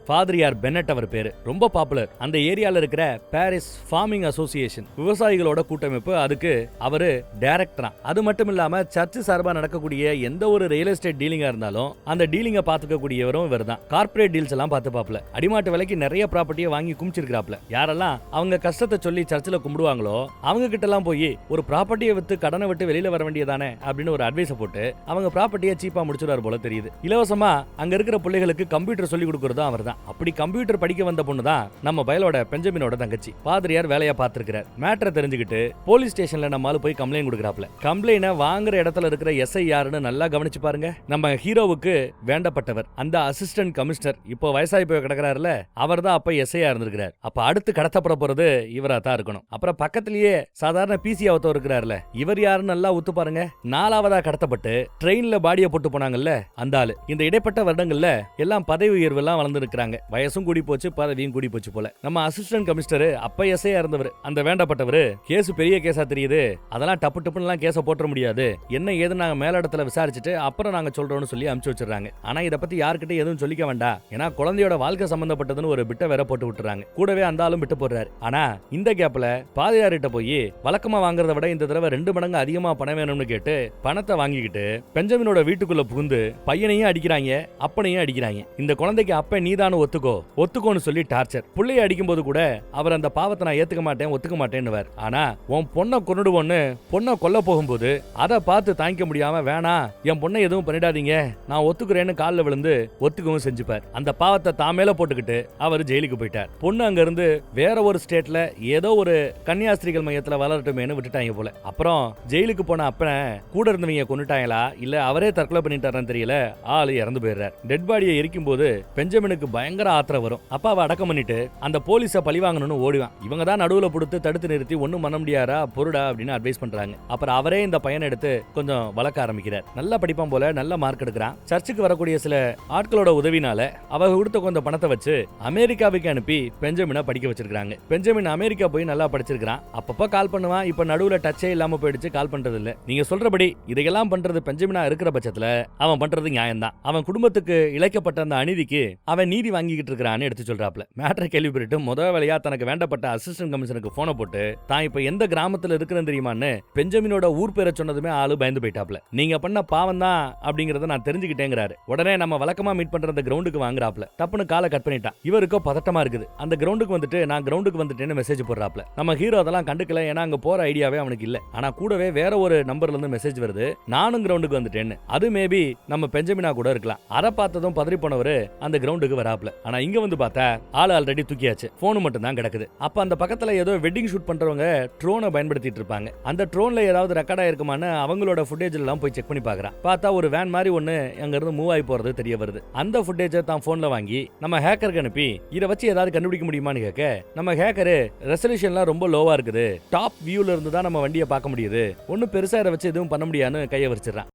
பாதிரியார் பென்னட். அவர் பேரு ரொம்ப பாப்புலர். அந்த ஏரியால இருக்கிற பாரிஸ் ஃபார்மிங் அசோசியேஷன் விவசாயிகளோட கூட்டமைப்பு. அதுக்கு அவரு டைரக்டரா. அது மட்டும் இல்லாம சர்ச் சார்பா நடக்கக்கூடிய எந்த ஒரு ரியல் எஸ்டேட் டீலிங்கா இருந்தாலும் அந்த டீலிங்க பாத்துக்க கூடியவரும் இவர்தான். கார்ப்பரேட் டீல்ஸ் எல்லாம் பாத்துப்பாப்ல. அடிமாட்டு விலைக்கு நிறைய ப்ராப்பர்ட்டியை வாங்கி குமிச்சிருக்காப்ல. யாரெல்லாம் அவங்க கஷ்டத்தை சொல்லி சர்ச்சில் கும்பிடுவாங்களோ அவங்க கிட்ட எல்லாம் போய் ஒரு ப்ராப்பர்ட்டியை வித்து கடனை விட்டு வெளியில வர வேண்டியதானே அப்படின்னு ஒரு அட்வைஸ் போட்டு அவங்க ப்ராப்பர்ட்டியை சீப்பா முடிச்சுறாரு போல தெரியுது. இலவசமா அங்க இருக்கிற பிள்ளைகளுக்கு கம்ப்யூட்டர் சொல்லி கொடுக்கறதும் அவர் தான். அப்படி கம்ப்யூட்டர் படிக்க வந்த பொண்ணு தான் நம்ம பயலோட பெஞ்சமினோட தங்கச்சி. பாதிரியார் வேலையா பார்த்திருக்கிறார். மேட்டரை தெரிஞ்சுக்கிட்டு போலீஸ் ஸ்டேஷன்ல நம்மால போய் கம்ப்ளைண்ட் கொடுக்கறாப்ல. கம்ப்ளைண்ட வாங்குற இடத்துல இருக்கிற எஸ்ஐ யாருன்னு நல்லா கவனிச்சு பாருங்க. நம்ம ஹீரோவுக்கு வேண்டப்பட்டவர் அந்த அசிஸ்டன்ட் கமிஷனர். இப்போ வயசாகி போய் கிடக்குறாருல, அவர் தான் அப்ப எஸ்ஐயா இருந்திருக்கிறார். அப்ப அடுத்து கடத்தப்பட போறது இவரா தான் இருக்கணும். அப்புறம் பக்கத்திலேயே சாதாரண பிசி அவத்தோ இருக்கிறாருல, இவர் யாருன்னு நல்லா உத்து பாருங்க. 4ஆவதா கடத்தப்பட்டு ட்ரெயின்ல பாடியை போட்டு போனாங்கல்ல அந்த ஆளு. இந்த இடைப்பட்ட வருடங்கள்ல எல்லாம் பதவி உயர்வு எல்லாம் வளர்ந்து இருக்கிறாங்க. வயசும் கூடி போச்சு, பதவியும் கூடி போச்சு போல. நம்ம அசிஸ்டன்ட் கமிஷனர் அப்ப அப்ப எஸ்ஐயா இருந்தவர் அந்த வேண்டப்பட்டவர் கேஸ் பெரிய கேஸா தெரியுது, அதெல்லாம் டப்பு டப்புன்னு கேஸ போட்டுற முடியாது, என்ன ஏது நாங்க மேல இடத்துல விசாரிச்சுட்டு அப்புறம் நாங்க சொல்றோம்னு சொல்லி அனுப்பிச்சு வச்சிடறாங்க. ஆனா இத பத்தி யார்கிட்ட எதுவும் சொல்லிக்க வேண்டாம், ஏன்னா குழந்தையோட வாழ்க்கை சம்பந்தப்பட்டதுன்னு ஒரு பிட்ட வேற போட்டு விட்டுறாங்க. கூடவே அந்த ஆளும் விட்டு போடுறாரு. ஆனா இந்த கேப்ல பாதியாரிட்ட போய் வழக்கமா வாங்குறத விட இந்த தடவை 2 மடங்கு அதிகமா பணம் வேணும்னு கேட்டு பணத்தை வாங்கிக்கிட்டு பெஞ்சமினோட வீட்டுக்குள்ள புகுந்து பையனையும் அடிக்கிறாங்க, அப்பனையும் அடிக்கிறாங்க. இந்த குழந்தைக்கு அப்ப நீதானு ஒத்துக்கோன்னு சொல்லி டார்ச்சர். புள்ளைய அடிக்கும் போது கூட அவர் அந்த பாவத்தை நான் ஏத்துக்க மாட்டேன் ஒத்துக்க மாட்டேன்னுவார். ஆனா உன் பொண்ணை கொன்னுடுவோன்னு பொண்ணை கொல்ல போகும்போது அதை பார்த்து தாங்கிக்க முடியாம வேணா என் பொண்ணை எதுவும் பண்ணிடாதீங்க நான் ஒத்துக்கிறேன்னு காலில் விழுந்து ஒத்துக்கவும் செஞ்சுப்பார். அந்த பாவத்தை தான் மேல போட்டுக்கிட்டு அவர் ஜெயிலுக்கு போயிட்டார். பொண்ணு அங்க இருந்து வேற ஒரு ஸ்டேட்ல ஏதோ ஒரு கன்னியாஸ்திரிகள் மையத்துல வளரட்டுமேனு விட்டுட்டாங்க போல. அப்புறம் ஜெயிலுக்கு போன அப்பனை கூட இருந்தவங்க கொண்டுட்டாங்களா இல்ல அவரே தற்கொலை பண்ணிட்டாரான்னு தெரியல, ஆளு இறந்து போயிடுறார். டெட் பாடியை எரிக்கும் போது பெஞ்சமினுக்கு பயங்கர ஆத்திரம் வரும். அப்பாவை அடக்கம் பண்ணிட்டு அந்த போலீஸை பழி வாங்கணும்னு ஓடுவான். இவங்க தான் நடுவுல கொடுத்து தடுத்து நிறுத்தி ஒண்ணும் பண்ண முடியாரா பொருடா அப்படின்னு அட்வைஸ் பண்றாங்க. அப்புறம் அவரே இந்த பையனை எடுத்து கொஞ்சம் வளர்க்க ஆரம்பிக்கிறார். நல்லா படிப்பான் போல, நல்ல மார்க் எடுக்கிறான். சர்ச்சுக்கு வரக்கூடிய சில ஆட்களோட உதவினால அவங்க கொடுத்த கொஞ்சம் பணத்தை வச்சு அமெரிக்காவுக்கு அனுப்பி பெஞ்சமினை படிக்க வச்சிருக்காங்க. பெஞ்சமின் அமெரிக்கா போய் நல்லா படிச்சிருக்கான். அப்பப்ப கால் பண்ணுவான். இப்ப நடுவுல டச்சே இல்லாம போயிடுச்சு, கால் பண்றது இல்ல. நீங்க சொல்றபடி இதையெல்லாம் பண்றது பெஞ்சமினா இருக்கிற பட்சத்துல அவன் பண்றது நியாயம் தான். அவன் குடும்பத்துக்கு இழைக்கப்பட்ட அந்த அநீதிக்கு அவன் நீதி வாங்கிக்கிட்டு இருக்கிறான்னு எடுத்து சொல்றாப்ல. மேட்டரை கேள்விப்பட்டு முதல் வேலையா தனக்கு வேண்டப்பட்ட அசிஸ்டன்ட் கமிஷனருக்கு போனை போட்டு தான் இப்ப எந்த கிராமத்துல இருக்கிறேன்னு தெரியுமான்னு பெஞ்சமினோட ஊர் பேரை சொன்னதுமே ஆளு பயந்து போயிட்டாப்ல. நீங்க பண்ண பாவம் தான் அப்படிங்கறத நான் தெரிஞ்சுக்கிட்டேங்கிறாரு. உடனே நம்ம வழக்கமா மீட் பண்ற அந்த கிரவுண்டுக்கு வாங்குறாப்ல. தப்புன்னு காலை கட் பண்ணிட்டான். இவருக்கோ பதட்டமா இருக்குது. அந்த கிரவுண்டுக்கு வந்துட்டு நான் கிரவுண்டுக்கு வந்துட்டேன்னு மெசேஜ் போடுறாப்ல. நம்ம ஹீரோ அதெல்லாம் கண்டுக்கல, ஏன்னா அங்க போற ஐடியாவே அவனுக்கு இல்ல. ஆனா கூடவே வேற ஒரு நம்பர்ல இருந்து மெசேஜ் வருது, நானும் கிரவுண்டுக்கு வந்துட்டேன்னு. அது மேபி நம்ம பெஞ்சமினா கூட இருக்கலாம். அத பார்த்ததும் பதறி போனவரு அந்த கிரவுண்டுக்கு வராப்ல. ஆனா இங்க வந்து பார்த்தா ஆளு ஆல்ரெடி தூக்கியாச்சு, போன் மட்டும் தான் கிடக்குது. அப்ப அந்த பக்கத்துல ஏதோ வெட்டிங் ஷூட் பண்றவங்க ட்ரோனை பயன்படுத்திட்டு இருப்பாங்க. அந்த ட்ரோன்ல ஏதாவது ரெக்கார்ட் ஆயிருக்குமான்னு அவங்களோட ஃபுட்டேஜ் எல்லாம் போய் செக் பண்ணி பாக்குறான். பார்த்தா ஒரு வேன் மாதிரி ஒண்ணு அங்க இருந்து மூவ் ஆகி போறது தெரிய வருது. அந்த ஃபுட்டேஜை தான் போன்ல வாங்கி நம்ம ஹேக்கருக்கு அனுப்பி இதை வச்சு ஏதாவது கண்டுபிடிக்க முடியுமான்னு கேட்க, நம்ம ஹேக்கரு ரெசல்யூஷன்லாம் ரொம்ப லோவா இருக்குது, டாப் வியூல இருந்து தான் நம்ம வண்டியை பார்க்க முடியுது, ஒன்னும் பெருசா இதை வச்சு எதுவும் பண்ண முடியாதுன்னு கையை வச்சிடறான்.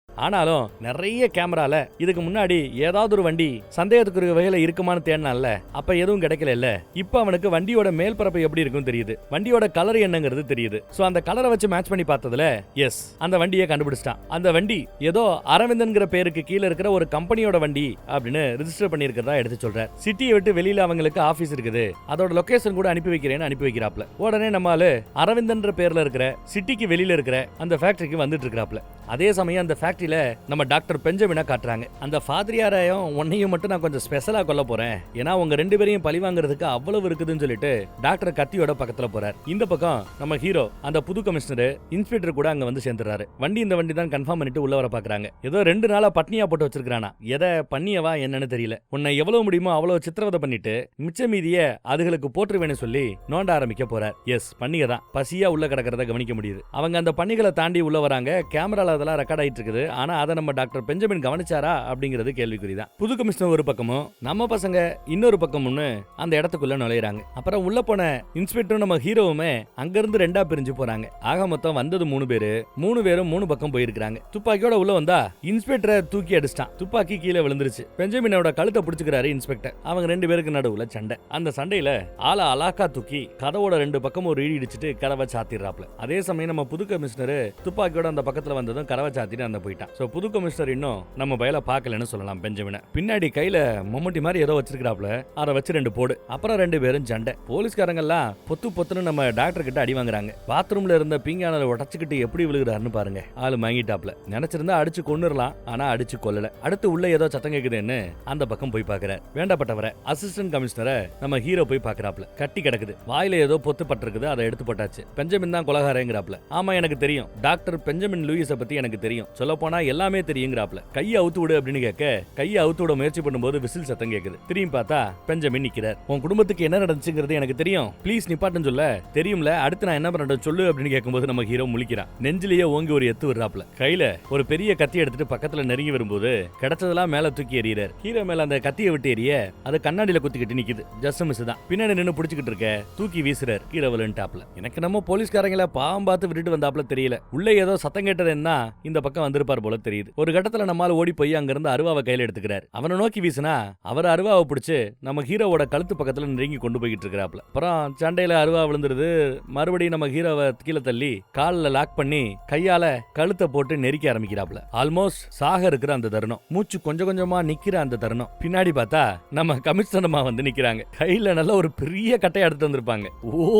ஆனாலும் நிறைய கேமரால இதுக்கு முன்னாடி ஏதாவது ஒரு வண்டி சந்தேகத்துக்குரிய வகையில இருக்குமான்னு தேடினால அப்ப எதுவும் கிடைக்கல. இப்ப அவனுக்கு வண்டியோட மேல் பரப்பு எப்படி இருக்கும் தெரியுது, வண்டியோட கலர் என்னங்கிறது தெரியுது. சோ அந்த கலரை வச்சு மேட்ச் பண்ணி பார்த்ததுல எஸ் அந்த வண்டியை கண்டுபிடிச்சிட்டான். அந்த வண்டி ஏதோ அரவிந்தன்கிற பேருக்கு கீழே இருக்கிற ஒரு கம்பெனியோட வண்டி அப்படின்னு ரெஜிஸ்டர் பண்ணியிருக்கிறதா எடுத்து சொல்றார். சிட்டியை விட்டு வெளியில அவங்களுக்கு ஆபீஸ் இருக்குது, அதோட லொகேஷன் கூட அனுப்பி வைக்கிறேன்னு அனுப்பி வைக்கிறாப்ல. உடனே நம்மால அரவிந்தன்ற பேர்ல இருக்கிற சிட்டிக்கு வெளியில இருக்கிற அந்த ஃபேக்டரிக்கு வந்துட்டு இருக்கிறாப்ல. அதே சமயம் அந்த ஃபேக்டரியில நம்ம டாக்டர் பெஞ்சமினை காட்டுறாங்க. அந்த ஃபாதரியாரையும் உன்னையும் மட்டும் நான் கொஞ்சம் ஸ்பெஷலா கொல்ல போறேன், ஏன்னா உங்க 2 பேரையும் பழி வாங்குறதுக்கு அவ்வளவு இருக்குதுன்னு சொல்லிட்டு டாக்டர் கத்தியோட பக்கத்துல போறார். இந்த பக்கம் நம்ம ஹீரோ அந்த புது கமிஷனர் இன்ஸ்பெக்டர் கூட அங்க வந்து சேர்ந்துறாரு. இந்த வண்டி தான் கன்ஃபார்ம் பண்ணிட்டு உள்ள வர பாக்குறாங்க. ஏதோ 2 நாளா பட்னியா போட்டு வச்சிருக்கானா, எதை பண்ணியவா என்னன்னு தெரியல. உன்னை எவ்வளவு முடியுமோ அவ்வளவு சித்திரவதை பண்ணிட்டு மிச்ச மீதிய அதுகளுக்கு போட்டுருவேன்னு சொல்லி நோண்ட ஆரம்பிக்க போறார். எஸ் பண்ணிக தான் பசியா உள்ள கிடக்கிறத கவனிக்க முடியுது. அவங்க அந்த பண்ணிகளை தாண்டி உள்ள வராங்க. கேமரால அதெல்லாம் ரெக்கார்ட் ஆயிட்டு இருக்குது. ஆனா அதை நம்ம டாக்டர் பெஞ்சமின் கவனிச்சாரா அப்படிங்கிறது கேள்விக்குறிதான். புது கமிஷனர் ஒரு பக்கமும் நம்ம பசங்க இன்னொரு பக்கமும்னு அந்த இடத்துக்குள்ள நுழையிறாங்க. அப்புறம் உள்ள போன இன்ஸ்பெக்டரும் நம்ம ஹீரோவுமே அங்கிருந்து 2ஆ பிரிஞ்சு போறாங்க. ஆக மொத்தம் வந்தது 3 பேரு. 3 பேரும் 3 பக்கம் போயிருக்காங்க. துப்பாக்கியோட உள்ள வந்தா இன்ஸ்பெக்டரை தூக்கி அடிச்சிட்டான். துப்பாக்கி கீழே விழுந்துருச்சு. பெஞ்சமினோட கழுத்தை பிடிச்சுக்கிறாரு இன்ஸ்பெக்டர். அவங்க 2 பேருக்கு நடுவுல சண்டை. அந்த சண்டையில ஆளை அலாக்கா தூக்கி கதவோட 2 பக்கமும் ஒரு இடி இடிச்சிட்டு கதவை சாத்திடுறாப்ல. அதே சமயம் நம்ம புது கமிஷனர் துப்பாக்கியோட அந்த பக்கத்துல வந்ததும் கதவை சாத்திட்டு அந்த போயிட்டான். சோ புது கமிஷனர் இன்னும் நம்ம பயல பார்க்கலன்னு சொல்லலாம். பெஞ்சமினை பின்னாடி கையில மம்முட்டி மாதிரி ஏதோ வச்சிருக்காப்ல, அதை வச்சு 2 போடு. அப்புறம் 2 பேரும் சண்டை. போலீஸ்காரங்க எல்லாம் பொத்துன்னு நம்ம டாக்டர் கிட்ட அடி வாங்குறாங்க. பாத்ரூம்ல இருந்த பீங்கானலை உடச்சுக்கிட்டு எப்படி விழுகிறாருன்னு பாருங்க. ஆளு மயங்கிட்டாப்ல. நினைச்சிருந்தா அடிச்சு கொன்னுறலாம், ஆனா அடிச்சு கொல்லல. அடுத்து உள்ள ஏதோ சத்தம் கேக்குதுன்னு அந்த பக்கம் போய் பாக்குறாரு. வேண்டப்பட்டவரை அசிஸ்டன்ட் கமிஷனரை நம்ம ஹீரோ போய் பாக்குறாப்ல. கட்டி கிடக்குது, வாயில ஏதோ பொத்து பட்டிருக்குது, அதை எடுத்து போட்டாச்சு. பெஞ்சமின் தான் கொலகாரங்கிறாப்ல. ஆமா எனக்கு தெரியும், டாக்டர் பெஞ்சமின் லூயிஸை பத்தி எனக்கு தெரியும், சொல்ல போனா எல்லாமே தெரியுங்கிறாப்ல. கையை அவுத்து விடு அப்படின்னு கேட்க கையை அவுத்து விட முயற்சி பண்ணும்போது விசில் சத்தம் கேக்குது. திரும்பி பார்த்தா பெஞ்சமின் நிக்கிறார். உன் குடும்பத்துக்கு என்ன நடந்துச்சுங்கிறது எனக்கு தெரியும், ப்ளீஸ் நிப்பாட்டுன்னு சொல்ல. தெரியும்ல, அடுத்து நான் என்ன பண்றேன் சொல்லு அப்படின்னு கேட்கும்போது நம்ம ஹீரோ முழிக்கிறான். நெஞ்சிலேயே ஓங்கி ஒரு எத்து விடுறாப்ல. கையில ஒரு பெரிய கத்தி எடுத்துட்டு பக்கத்துல நெருங்கி வரும்போது கிடைச்சதெல்லாம் மேல தூக்கி எறிகிறார். ஹீரோ மேல அந்த கத்தியை விட்டு எறிய அது கண்ணாடியில குத்திக்கிட்டு நிக்குது. ஜஸ்ட் மிஸ் தான். பின்னாடி நின்னு பிடிச்சிக்கிட்டு இருக்க தூக்கி வீசுறார். ஹீரோ விழுந்துட்டாப்ல. எனக்கு நம்ம போலீஸ்காரங்களை பாவம் பார்த்து விட்டுட்டு வந்தாப்ல தெரியல. உள்ள ஏதோ சத்தம் கேட்டது என்ன தான் இந்த பக்கம் வந்திருப்பார் போல தெரியுது. ஒரு கட்டத்துல நம்மால ஓடி போய் அங்க இருந்து அருவாவை கையில எடுத்துக்கிறாரு. அவனை நோக்கி வீசினா அவர் அருவாவை பிடிச்சு நம்ம ஹீரோவோட கழுத்து பக்கத்துல நெருங்கி கொண்டு போய்கிட்டு இருக்கிறாப்ல. அப்புறம் சண்டையில அருவா விழுந்துருது. மறுபடியும் நம்ம ஹீரோவை கீழே தள்ளி காலில் லாக் பண்ணி கையால கழுத்தை போட்டு நெரிக்க ஆரம்பிக்கிறாப்ல. ஆல்மோஸ்ட் சாக இருக்கிற அந்த தருணம், மூச்சு கொஞ்சம் கொஞ்சமா நிக்கிற அந்த தருணம், பின்னாடி பார்த்தா நம்ம கமிஷனர்மா வந்து நிக்கிறாங்க. கையில நல்ல ஒரு பெரிய கட்டையை எடுத்து வந்திருப்பாங்க.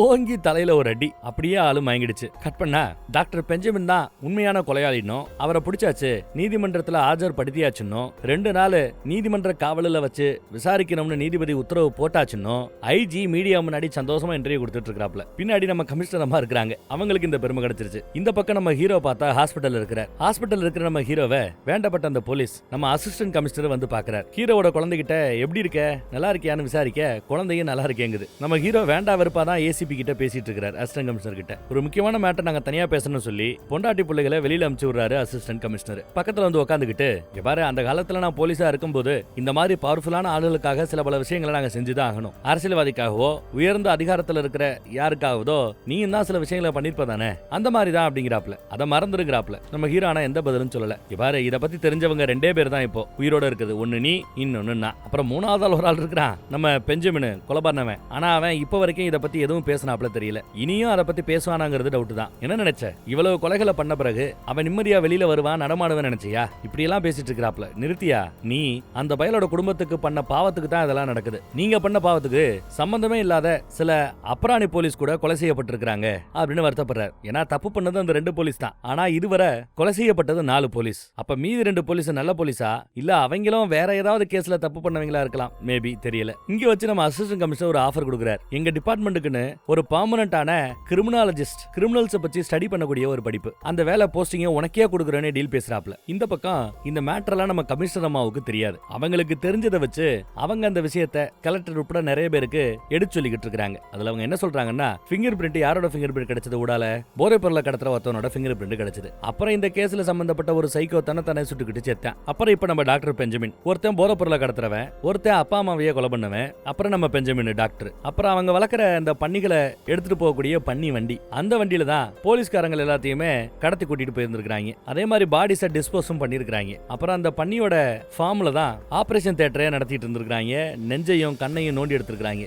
ஓங்கி தலையில ஒரு அடி, அப்படியே ஆளு மயங்கிடுச்சு. கட் பண்ணா டாக்டர் பெஞ்சமின் தான் உண்மையான கொலையாளினும் அவரை பிடிச்சாச்சு, நீதிமன்றத்துல ஆஜர்படுத்தியாச்சுன்னு 2 நாள் நீதிமன்ற காவலில் வச்சு விசாரிக்கணும்னு நீதிபதி உத்தரவு போட்டாச்சுன்னு ஐஜி மீடியா முன்னாடி சந்தோஷமா இன்டர்வியூ கொடுத்துட்டு இருக்காப்ல. பின்னாடி நம்ம கமிஷனரமா இருக்காங்க, அவங்களுக்கு இந்த பெருமை கிடைச்சிருச்சு. இந்த பக்கம் நம்ம ஹீரோ பார்த்தா ஹாஸ்பிட்டல் இருக்கிற நம்ம ஹீரோவை வேண்டப்பட்ட அந்த போலீஸ் நம்ம அசிஸ்டன்ட் கமிஷனர் வந்து பாக்குறாரு. ஹீரோவோட குழந்தைகிட்ட எப்படி இருக்க, நல்லா இருக்கியான்னு விசாரிக்க குழந்தையும் நல்லா இருக்கேங்குது. நம்ம ஹீரோ வேண்டா வெறுப்பாதான் ஏசிபி கிட்ட பேசிட்டு இருக்காரு. அசிஸ்டன்ட் கமிஷனர் கிட்ட ஒரு முக்கியமான மேட்டர் நாங்க தனியா பேசணும்னு சொல்லி பொண்டாட்டி பிள்ளைகளை வெளியில அனுப்பிச்சு விடுறாரு அசிஸ்டன்ட் கமிஷனர். பக்கத்துல வந்து உட்காந்துக்கிட்டு, பாரு அந்த காலத்துல நான் போலீஸா இருக்கும்போது இந்த மாதிரி பவர்ஃபுல்லான ஆளுகளுக்காக சில பல விஷயங்களை நாங்க செஞ்சுதான் ஆகணும். அரசியல்வாதிக்காகவோ உயர்ந்த அதிகாரத்துல இருக்கிற யாருக்காகவோ நீயும் தான் சில விஷயங்களை பண்ணிருப்பதானே, அந்த மாதிரி தான் அப்படிங்கிறாப்ல. அதை மறந்துருக்கிறாப்ல. நம்ம ஹீரோ ஆனா எந்த பதிலும் சொல்லல. பாரு இதை பத்தி தெரிஞ்சவங்க 2 பேர் தான் இப்போ உயிரோட இருக்குது. ஒன்னு நீ, இன்னொன்னு நான். அப்புறம் 3வது ஒரு ஆள் இருக்கிறான், நம்ம பெஞ்சமின் கொலை பண்ணவன். ஆனா அவன் இப்ப வரைக்கும் இதை பத்தி எதுவும் பேசினாப்ல தெரியல. இனியும் அதை பத்தி பேசுவானாங்கிறது டவுட் தான். என்ன நினைச்ச, இவ்வளவு கொலைகளை பண்ண பிறகு அவன் நிம்மதியா வெளியில வருவான், நடமாடுவேன் நினைச்சியா? இப்படி எல்லாம் பேசிட்டு இருக்கிறாப்ல. நிறுத்தியா? நீ அந்த பயலோட குடும்பத்துக்கு பண்ண பாவத்துக்கு தான் இதெல்லாம் நடக்குது. நீங்க பண்ண பாவத்துக்கு சம்பந்தமே இல்லாத சில அப்ராணி போலீஸ் கூட கொலை செய்யப்பட்டிருக்காங்க அப்படின்னு வருத்தப்படுறாரு. ஏன்னா தப்பு பண்ணது அந்த 2 போலீஸ் தான். ஆனா இதுவரை கொலை செய்யப்பட்டது 4 போலீஸ். அப்ப மீதி 2 போலீஸ் நல்ல போலீஸா இல்ல அவங்களும் வேற ஏதாவது கேஸ்ல தப்பு பண்ணவங்களா இருக்கலாம், மேபி தெரியல. இங்க வச்சு நம்ம அசிஸ்டன்ட் கமிஷனர் ஒரு ஆஃபர் கொடுக்குறாரு. எங்க டிபார்ட்மெண்ட்டுக்குன்னு ஒரு பெர்மனன்ட்டான கிரிமினாலஜிஸ்ட், கிரிமினல்ஸ் பத்தி ஸ்டடி பண்ணக்கூடிய ஒரு படிப்பு, அந்த வேலை போஸ்டிங்க உனக்கே கொடுக்குறேன்னு டீல் பேசுறாப்ல. இந்த பக்கம் இந்த மேட்டர்லாம் நம்ம கமிஷனர் அம்மாவுக்கு தெரியாது. அவங்களுக்கு தெரிஞ்சதை வச்சு அவங்க அந்த விஷயத்தை கலெக்டர் உட்பட நிறைய பேருக்கு எடுத்து சொல்லிக்கிட்டு இருக்காங்க. அதுல அவங்க என்ன சொல்றாங்கன்னா, ஃபிங்கர் பிரிண்ட் யாரோட ஃபிங்கர் பிரிண்ட் கிடைச்சது, ஊடால போதை பொருளை கடத்துற ஒருத்தனோட ஃபிங்கர் பிரிண்ட் கிடைச்சது. அப்புறம் இந்த கேஸ்ல சம்பந்தப்பட்ட ஒரு சைக்கோ தன்னை சுட்டுக்கிட்டு செத்தான். அப்புறம் இப்ப நம்ம டாக்டர் பெஞ்சமின், ஒருத்தன் போதை பொருளை கடத்துறவன், ஒருத்தன் அப்பா அம்மாவையே கொலை பண்ணவன், அப்புறம் நம்ம பெஞ்சமின் டாக்டர், அப்புறம் அவங்க வளர்க்குற அந்த பன்னிகளை எடுத்துட்டு போகக்கூடிய பன்னி வண்டி, அந்த வண்டியில தான் போலீஸ்காரங்க எல்லாத்தையுமே கடத்தி கூட்டிட்டு போயிருந்திருக்காங்க. அதே மாதிரி பாடிஸை டிஸ்போஸும் பண்ணிருக்காங்க. அப்புறம் அந்த பன்னியோட ஃபார்ம்ல தான் ஆபரேஷன் தியேட்டரே நடத்திட்டு இருந்திருக்காங்க. நெஞ்சையும் கண்ணையும் நோண்டி எடுத்திருக்காங்க.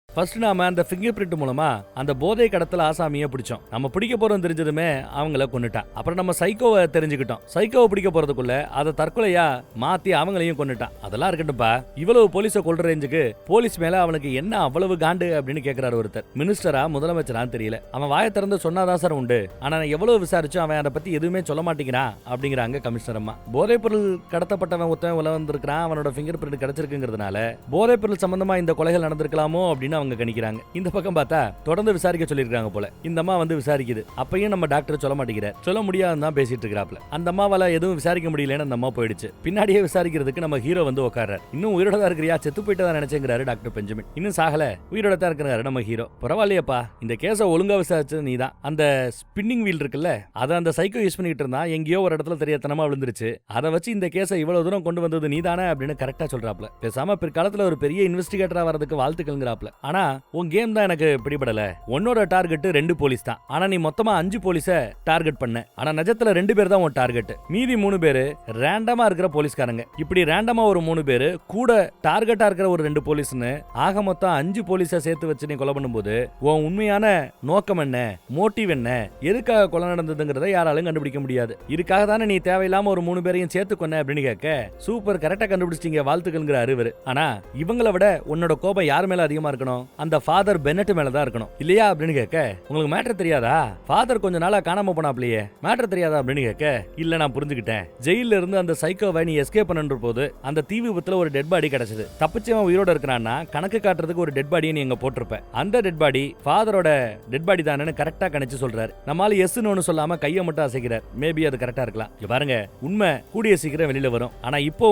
ஃபர்ஸ்ட் நாம அந்த ஃபிங்கர் பிரிண்ட் மூலமா அந்த போதை கடத்தல ஆசாமியை பிடிச்சோம். நம்ம பிடிக்க போறோம் தெரிஞ்சதுமே அவங்கள கொன்னுட்டான். அப்புறம் நம்ம சைக்கோவை தெரிஞ்சுக்கிட்டோம். சைக்கோவை பிடிக்க போறதுக்குள்ள அதை தற்கொலையா மாத்தி அவங்களையும் கொன்னுட்டான். அதெல்லாம் இருக்கட்டும்பா, இவ்வளவு போலீஸை கொல்ற ரேஞ்சுக்கு போலீஸ் மேல அவனுக்கு என்ன அவ்வளவு காண்டு அப்படின்னு கேட்கிறாரு ஒருத்தர். மினிஸ்டரா முதலமைச்சரான்னு தெரியல, அவன் வாயை திறந்து சொன்னாதான் சார் உண்டு. ஆனா நான் எவ்வளவு விசாரிச்சும் அவன் அதை பத்தி எதுவுமே சொல்ல மாட்டேங்கிறான் அப்படிங்கிறாங்க கமிஷனர் அம்மா. போதைப் பொருள் கடத்தப்பட்டவன் ஒருத்தன் உள்ள வந்திருக்கான், அவனோட ஃபிங்கர் பிரிண்ட் கிடைச்சிருக்குங்கிறதுனால போதைப் பொருள் சம்பந்தமா இந்த கொலைகள் நடந்திருக்கலாமோ அப்படின்னு அவங்க கணிக்கிறாங்க. இந்த பக்கம் பார்த்தா தொடர்ந்து விசாரிக்க சொல்லிருக்காங்க போல. இந்த அம்மா வந்து விசாரிக்குது. அப்பயும் நம்ம டாக்டர் சொல்ல மாட்டேங்கிறார். சொல்ல முடியாதுன்னு தான் பேசிட்டு இருக்கிறாப்ல. அந்த அம்மாவால எதுவும் விசாரிக்க முடியலன்னு அந்த அம்மா போயிடுச்சு. பின்னாடியே விசாரிக்கிறதுக்கு நம்ம ஹீரோ வந்து உட்கார்றாரு. இன்னும் உயிரோட தான் இருக்கிறியா, செத்து போயிட்டு தான் நினைச்சேங்கிறாரு டாக்டர் பெஞ்சமின். இன்னும் சாகல, உயிரோட தான் இருக்கிறாரு நம்ம ஹீரோ. பரவாயில்லையப்பா, இந்த கேஸை ஒழுங்கா விசாரிச்சது நீதான். அந்த ஸ்பின்னிங் வீல் இருக்குல்ல, அதை அந்த சைக்கோ யூஸ் பண்ணிட்டு இருந்தா எங்கேயோ ஒரு இடத்துல தெரியாதனமா விழுந்துருச்சு. அதை வச்சு இந்த கேஸை இவ்வளவு தூரம் கொண்டு வந்தது நீதானே அப்படின்னு கரெக்டா சொல்றாப்ல. பேசாம பிற்காலத்துல ஒரு பெரிய இன்வெஸ்டிகேட்டரா வரதுக்கு வாழ்த்துக்கள்ங்கிறாப்ல. ஆனா உன் கேம் தான் எனக்கு பிடிபடல. உன்னோட டார்கெட் 2 போலீஸ் தான். ஆனா நீ மொத்தமா 5 போலீஸ டார்கெட் பண்ண. ஆனா நிஜத்துல 2 பேர் தான் உன் டார்கெட். மீதி 3 பேரு ரேண்டமா இருக்கிற போலீஸ்காரங்க. இப்படி ரேண்டமா ஒரு 3 பேரு கூட டார்கெட்டா இருக்கிற ஒரு 2 போலீஸ்னு ஆக மொத்தம் 5 போலீஸை சேர்த்து வச்சு நீ கொலை பண்ணும்போது உன் உண்மையான நோக்கம் என்ன, மோட்டிவ் என்ன, எதுக்காக கொலை நடந்ததுங்கிறத யாராலும் கண்டுபிடிக்க முடியாது. இதுக்காக தானே நீ தேவையில்லாம ஒரு 3 பேரையும் சேர்த்து கொன்ன அப்படின்னு கேட்க, சூப்பர் கரெக்டா கண்டுபிடிச்சிட்டீங்க, வாழ்த்துக்கள்ங்கிறாரு இவரு. ஆனா இவங்களை விட உன்னோட கோபம் யார் மேல அதிகமா இருக்கணும்? அந்த ஃபாதர் பென்னட் மேல தான் இருக்கணும் இல்லையா அப்படின்னு கேட்க, உங்களுக்கு மேட்டர் தெரியாதா? ஃபாதர் கொஞ்ச நாளா காணாம போனாப்லையே, மேட்டர் தெரியாதா அப்படின்னு கேட்க, இல்ல நான் புரிஞ்சுக்கிட்டேன். ஜெயில இருந்து அந்த சைக்கோவை நீ எஸ்கேப் பண்ணன்ற போது அந்த தீ விபத்துல ஒரு டெட் பாடி கிடைச்சது. தப்பிச்சவன் உயிரோட இருக்கிறான்னா கணக்கு காட்டுறதுக்கு ஒரு டெட் பாடியை நீ எங்க போட்டிருப்ப. அந்த டெட் பாடி ஃபாதரோட டெட் பாடி தானே கரெக்டா கணிச்சு சொல்றாரு. நம்மால எஸ்ன்னு ஒன்னு சொல்லாம கையை மட்டும் அசைக்கிறார். மேபி அது கரெக்டா இருக்கலாம். பாருங்க, உண்மை கூடிய சீக்கிரம் வெளியில வரும். ஆனா இப்போ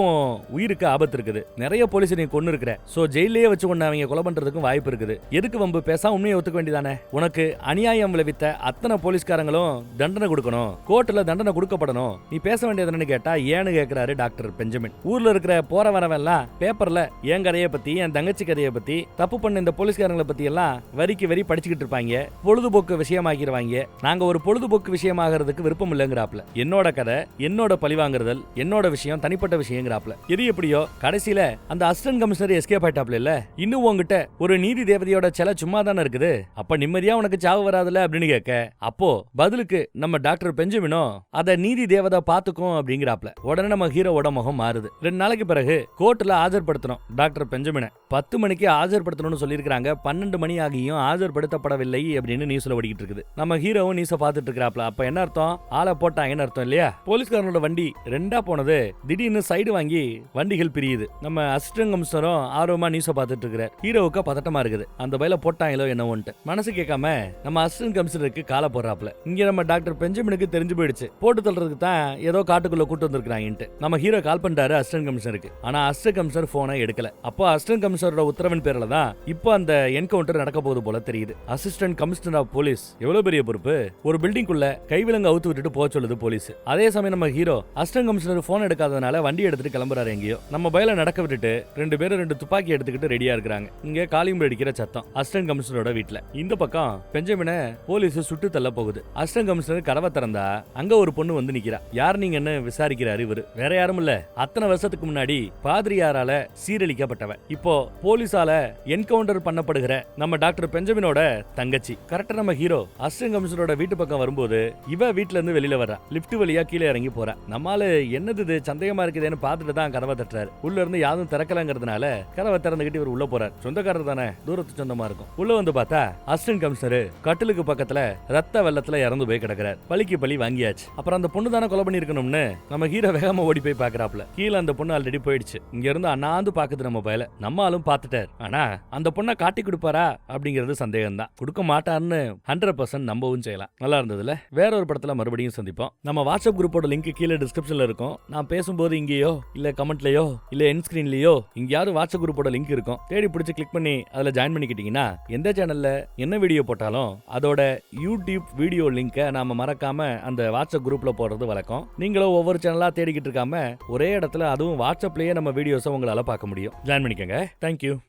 உயிருக்கு ஆபத்து இருக்குது. நிறைய போலீஸ் நீ கொண்டு இருக்கிற. சோ ஜெயிலே வச்சு கொண்டு அவங்க கொலை பண்றதுக்கும் வாய்ப்பு வாய்ப்பு இருக்குது. எதுக்கு வம்பு, பேச உண்மையை ஒத்துக்க வேண்டியதானே? உனக்கு அநியாயம் விளைவித்த அத்தனை போலீஸ்காரங்களும் தண்டனை கொடுக்கணும், கோர்ட்ல தண்டனை கொடுக்கப்படணும், நீ பேச வேண்டியதுன்னு கேட்டா ஏன்னு கேக்குறாரு டாக்டர் பெஞ்சமின். ஊர்ல இருக்கிற போற வரவெல்லாம் பேப்பர்ல என் கதையை பத்தி, என் தங்கச்சி கதையை பத்தி, தப்பு பண்ண இந்த போலீஸ்காரங்களை பத்தி எல்லாம் வரிக்கு வரி படிச்சுக்கிட்டு இருப்பாங்க, பொழுதுபோக்கு விஷயமாக்கிடுவாங்க. நாங்க ஒரு பொழுதுபோக்கு விஷயமாகிறதுக்கு விருப்பம் இல்லைங்கிறாப்ல. என்னோட கதை, என்னோட பழிவாங்குறதல், என்னோட விஷயம், தனிப்பட்ட விஷயங்கிறாப்ல. இது எப்படியோ கடைசியில அந்த அசிஸ்டன்ட் கமிஷனர் எஸ்கேப் ஆயிட்டாப்ல. இல்ல இன்னும் உங்ககிட்ட ஒரு நீதி தேவதையோட சிலை சும்மா தானே இருக்குது, அப்ப நிம்மதியா உனக்கு சாவு வராதுல அப்படின்னு கேட்க, அப்போ பதிலுக்கு நம்ம டாக்டர் பெஞ்சமினோ அத நீதி தேவதை பாத்துக்கும் அப்படிங்கிறாப்ல. உடனே நம்ம ஹீரோவோட முகம் மாறுது. 2 நாளைக்கு பிறகு கோர்ட்ல ஆஜர்படுத்தணும் டாக்டர் பெஞ்சமினை. 10 மணிக்கு ஆஜர்படுத்தணும்னு சொல்லியிருக்காங்க. 12 மணி ஆகியும் ஆஜர்படுத்தப்படவில்லை அப்படின்னு நியூஸ்ல ஓடிக்கிட்டு இருக்குது. நம்ம ஹீரோவும் நியூஸை பார்த்துட்டு இருக்கிறாப்ல. அப்ப என்ன அர்த்தம்? ஆளை போட்டாங்கன்னு அர்த்தம் இல்லையா? போலீஸ்காரனோட வண்டி 2ஆ போனது திடீர்னு சைடு வாங்கி வண்டிகள் பிரியுது. நம்ம அசிஸ்டன்ட் கமிஷனரும் ஆர்வமா நியூஸை பார்த்துட்டு இருக்கிற ஹீரோவுக்கு பதட்டமா இருக்குது. அந்த பையில போட்டாங்களோ என்னவோன்ட்டு மனசு கேட்காம நம்ம அசிஸ்டன்ட் கமிஷனருக்கு காலை போடுறாப்ல. இங்க நம்ம டாக்டர் பெஞ்சமினுக்கு தெரிஞ்சு போயிடுச்சு, போட்டு தள்ளுறதுக்கு தான் ஏதோ காட்டுக்குள்ள கூட்டு வந்திருக்காங்கன்ட்டு. நம்ம ஹீரோ கால் பண்ணிட்டாரு அசிஸ்டன்ட் கமிஷனருக்கு. ஆனா அசிஸ்டன்ட் கமிஷனர் போனை எடுக்கல. அப்போ அசிஸ்டன்ட் கமிஷனரோட உத்தரவின் பேர்ல தான் இப்போ அந்த என்கவுண்டர் நடக்க போகுது போல தெரியுது. அசிஸ்டன்ட் கமிஷனர் ஆஃப் போலீஸ் எவ்வளவு பெரிய பொறுப்பு. ஒரு பில்டிங்குள்ள கைவிலங்கு அவுத்து விட்டுட்டு போக சொல்லுது போலீஸ். அதே சமயம் நம்ம ஹீரோ அசிஸ்டன்ட் கமிஷனர் போன் எடுக்காதனால வண்டி எடுத்துட்டு கிளம்புறாரு எங்கேயோ. நம்ம பையில நடக்க விட்டுட்டு 2 பேரும் 2 துப்பாக்கி எடுத்துக்கிட்டு ரெடியா இருக்காங்க. இங்க காலிம்பு அடிக்கிற சத்தம் அசிஸ்டன்ட் கமிஷனரோட வீட்ல. இந்த பக்கம் பெஞ்சமினை போலீஸ் சுட்டு தள்ள போகுது. அசிஸ்டன்ட் கமிஷனர் கதவை திறந்தா அங்க ஒரு பொண்ணு வந்து நிக்கிறா. யார் நீங்கன்னு விசாரிக்கிறாரு இவரு. வேற யாரும் இல்ல, அத்தனை வருஷத்துக்கு முன்னாடி பாதிரியாரால சீரழிக்கப்பட்டவ, இப்போ போலீஸால என்கவுண்டர் பண்ணப்படுகிற நம்ம டாக்டர் பெஞ்சமினோட தங்கச்சி. கரெக்டா நம்ம ஹீரோ அசிஸ்டன்ட் கமிஷனரோட வீட்டு பக்கம் வரும்போது இவ வீட்ல இருந்து வெளியில வரா. லிப்ட் வழியா கீழே இறங்கி போறா. நம்மால என்னது இது சந்தேகமா இருக்குதுன்னு பார்த்துட்டு தான் கதவை தட்டுறாரு. உள்ள இருந்து யாரும் திறக்கலங்கிறதுனால கதவை திறந்துகிட்டு இவர் உள்ள போறார். சொந்தக்காரர் தானே, தூரத்து சொந்தமா இருக்கும். உள்ள வந்து பார்த்தா அசிஸ்டன்ட் கமிஷனர் கட்டிலுக்கு பக்கத்துல ரத்த வெள்ளத்துல இறந்து போய் கிடக்குறார். பழிக்கு பழி வாங்கியாச்சு. அப்புறம் அந்த பொண்ணு தானே கொலை பண்ணிருக்கணும்னு நம்ம ஹீரோ வேகமா ஓடி போய் பாக்குறாப்ல. கீழே அந்த பொண்ணு ஆல்ரெடி போயிடுச்சு. இங்க இருந்து அண்ணாந்து பாக்குது நம்ம பயல. நம்ம ஆளும் பாத்துட்டார். ஆனா அந்த பொண்ணை காட்டி கொடுப்பாரா அப்படிங்கிறது சந்தேகம் தான். கொடுக்க மாட்டாருன்னு 100% நம்பவும் செய்யலாம். நல்லா இருந்ததுல. வேற ஒரு படத்துல மறுபடியும் சந்திப்போம். நம்ம வாட்ஸ்அப் குரூப்போட லிங்க் கீழே டிஸ்கிரிப்ஷன்ல இருக்கும். நான் பேசும்போது இங்கேயோ இல்ல கமெண்ட்லயோ இல்ல என் ஸ்கிரீன்லயோ இங்கயாவது வாட்ஸ்அப் குரூப்போட லிங்க் இருக்கும். தேடி பிடிச்சு கிளிக் பண்ணி அதுல ஜாயின் பண்ணிக்கிட்டீங்கன்னா எந்த சேனல்ல என்ன வீடியோ போட்டாலும் அதோட யூடியூப் வீடியோ லிங்கை நாம மறக்காம அந்த வாட்ஸ்அப் குரூப்ல போடுறது வழக்கம். நீங்களும் ஒவ்வொரு சேனலா தேடிக்கிட்டு இருக்காம ஒரே இடத்துல அதுவும் வாட்ஸ்அப்லயே நம்ம வீடியோஸை உங்களால பார்க்க முடியும். ஜாயின் பண்ணிக்கங்க. தேங்க்யூ.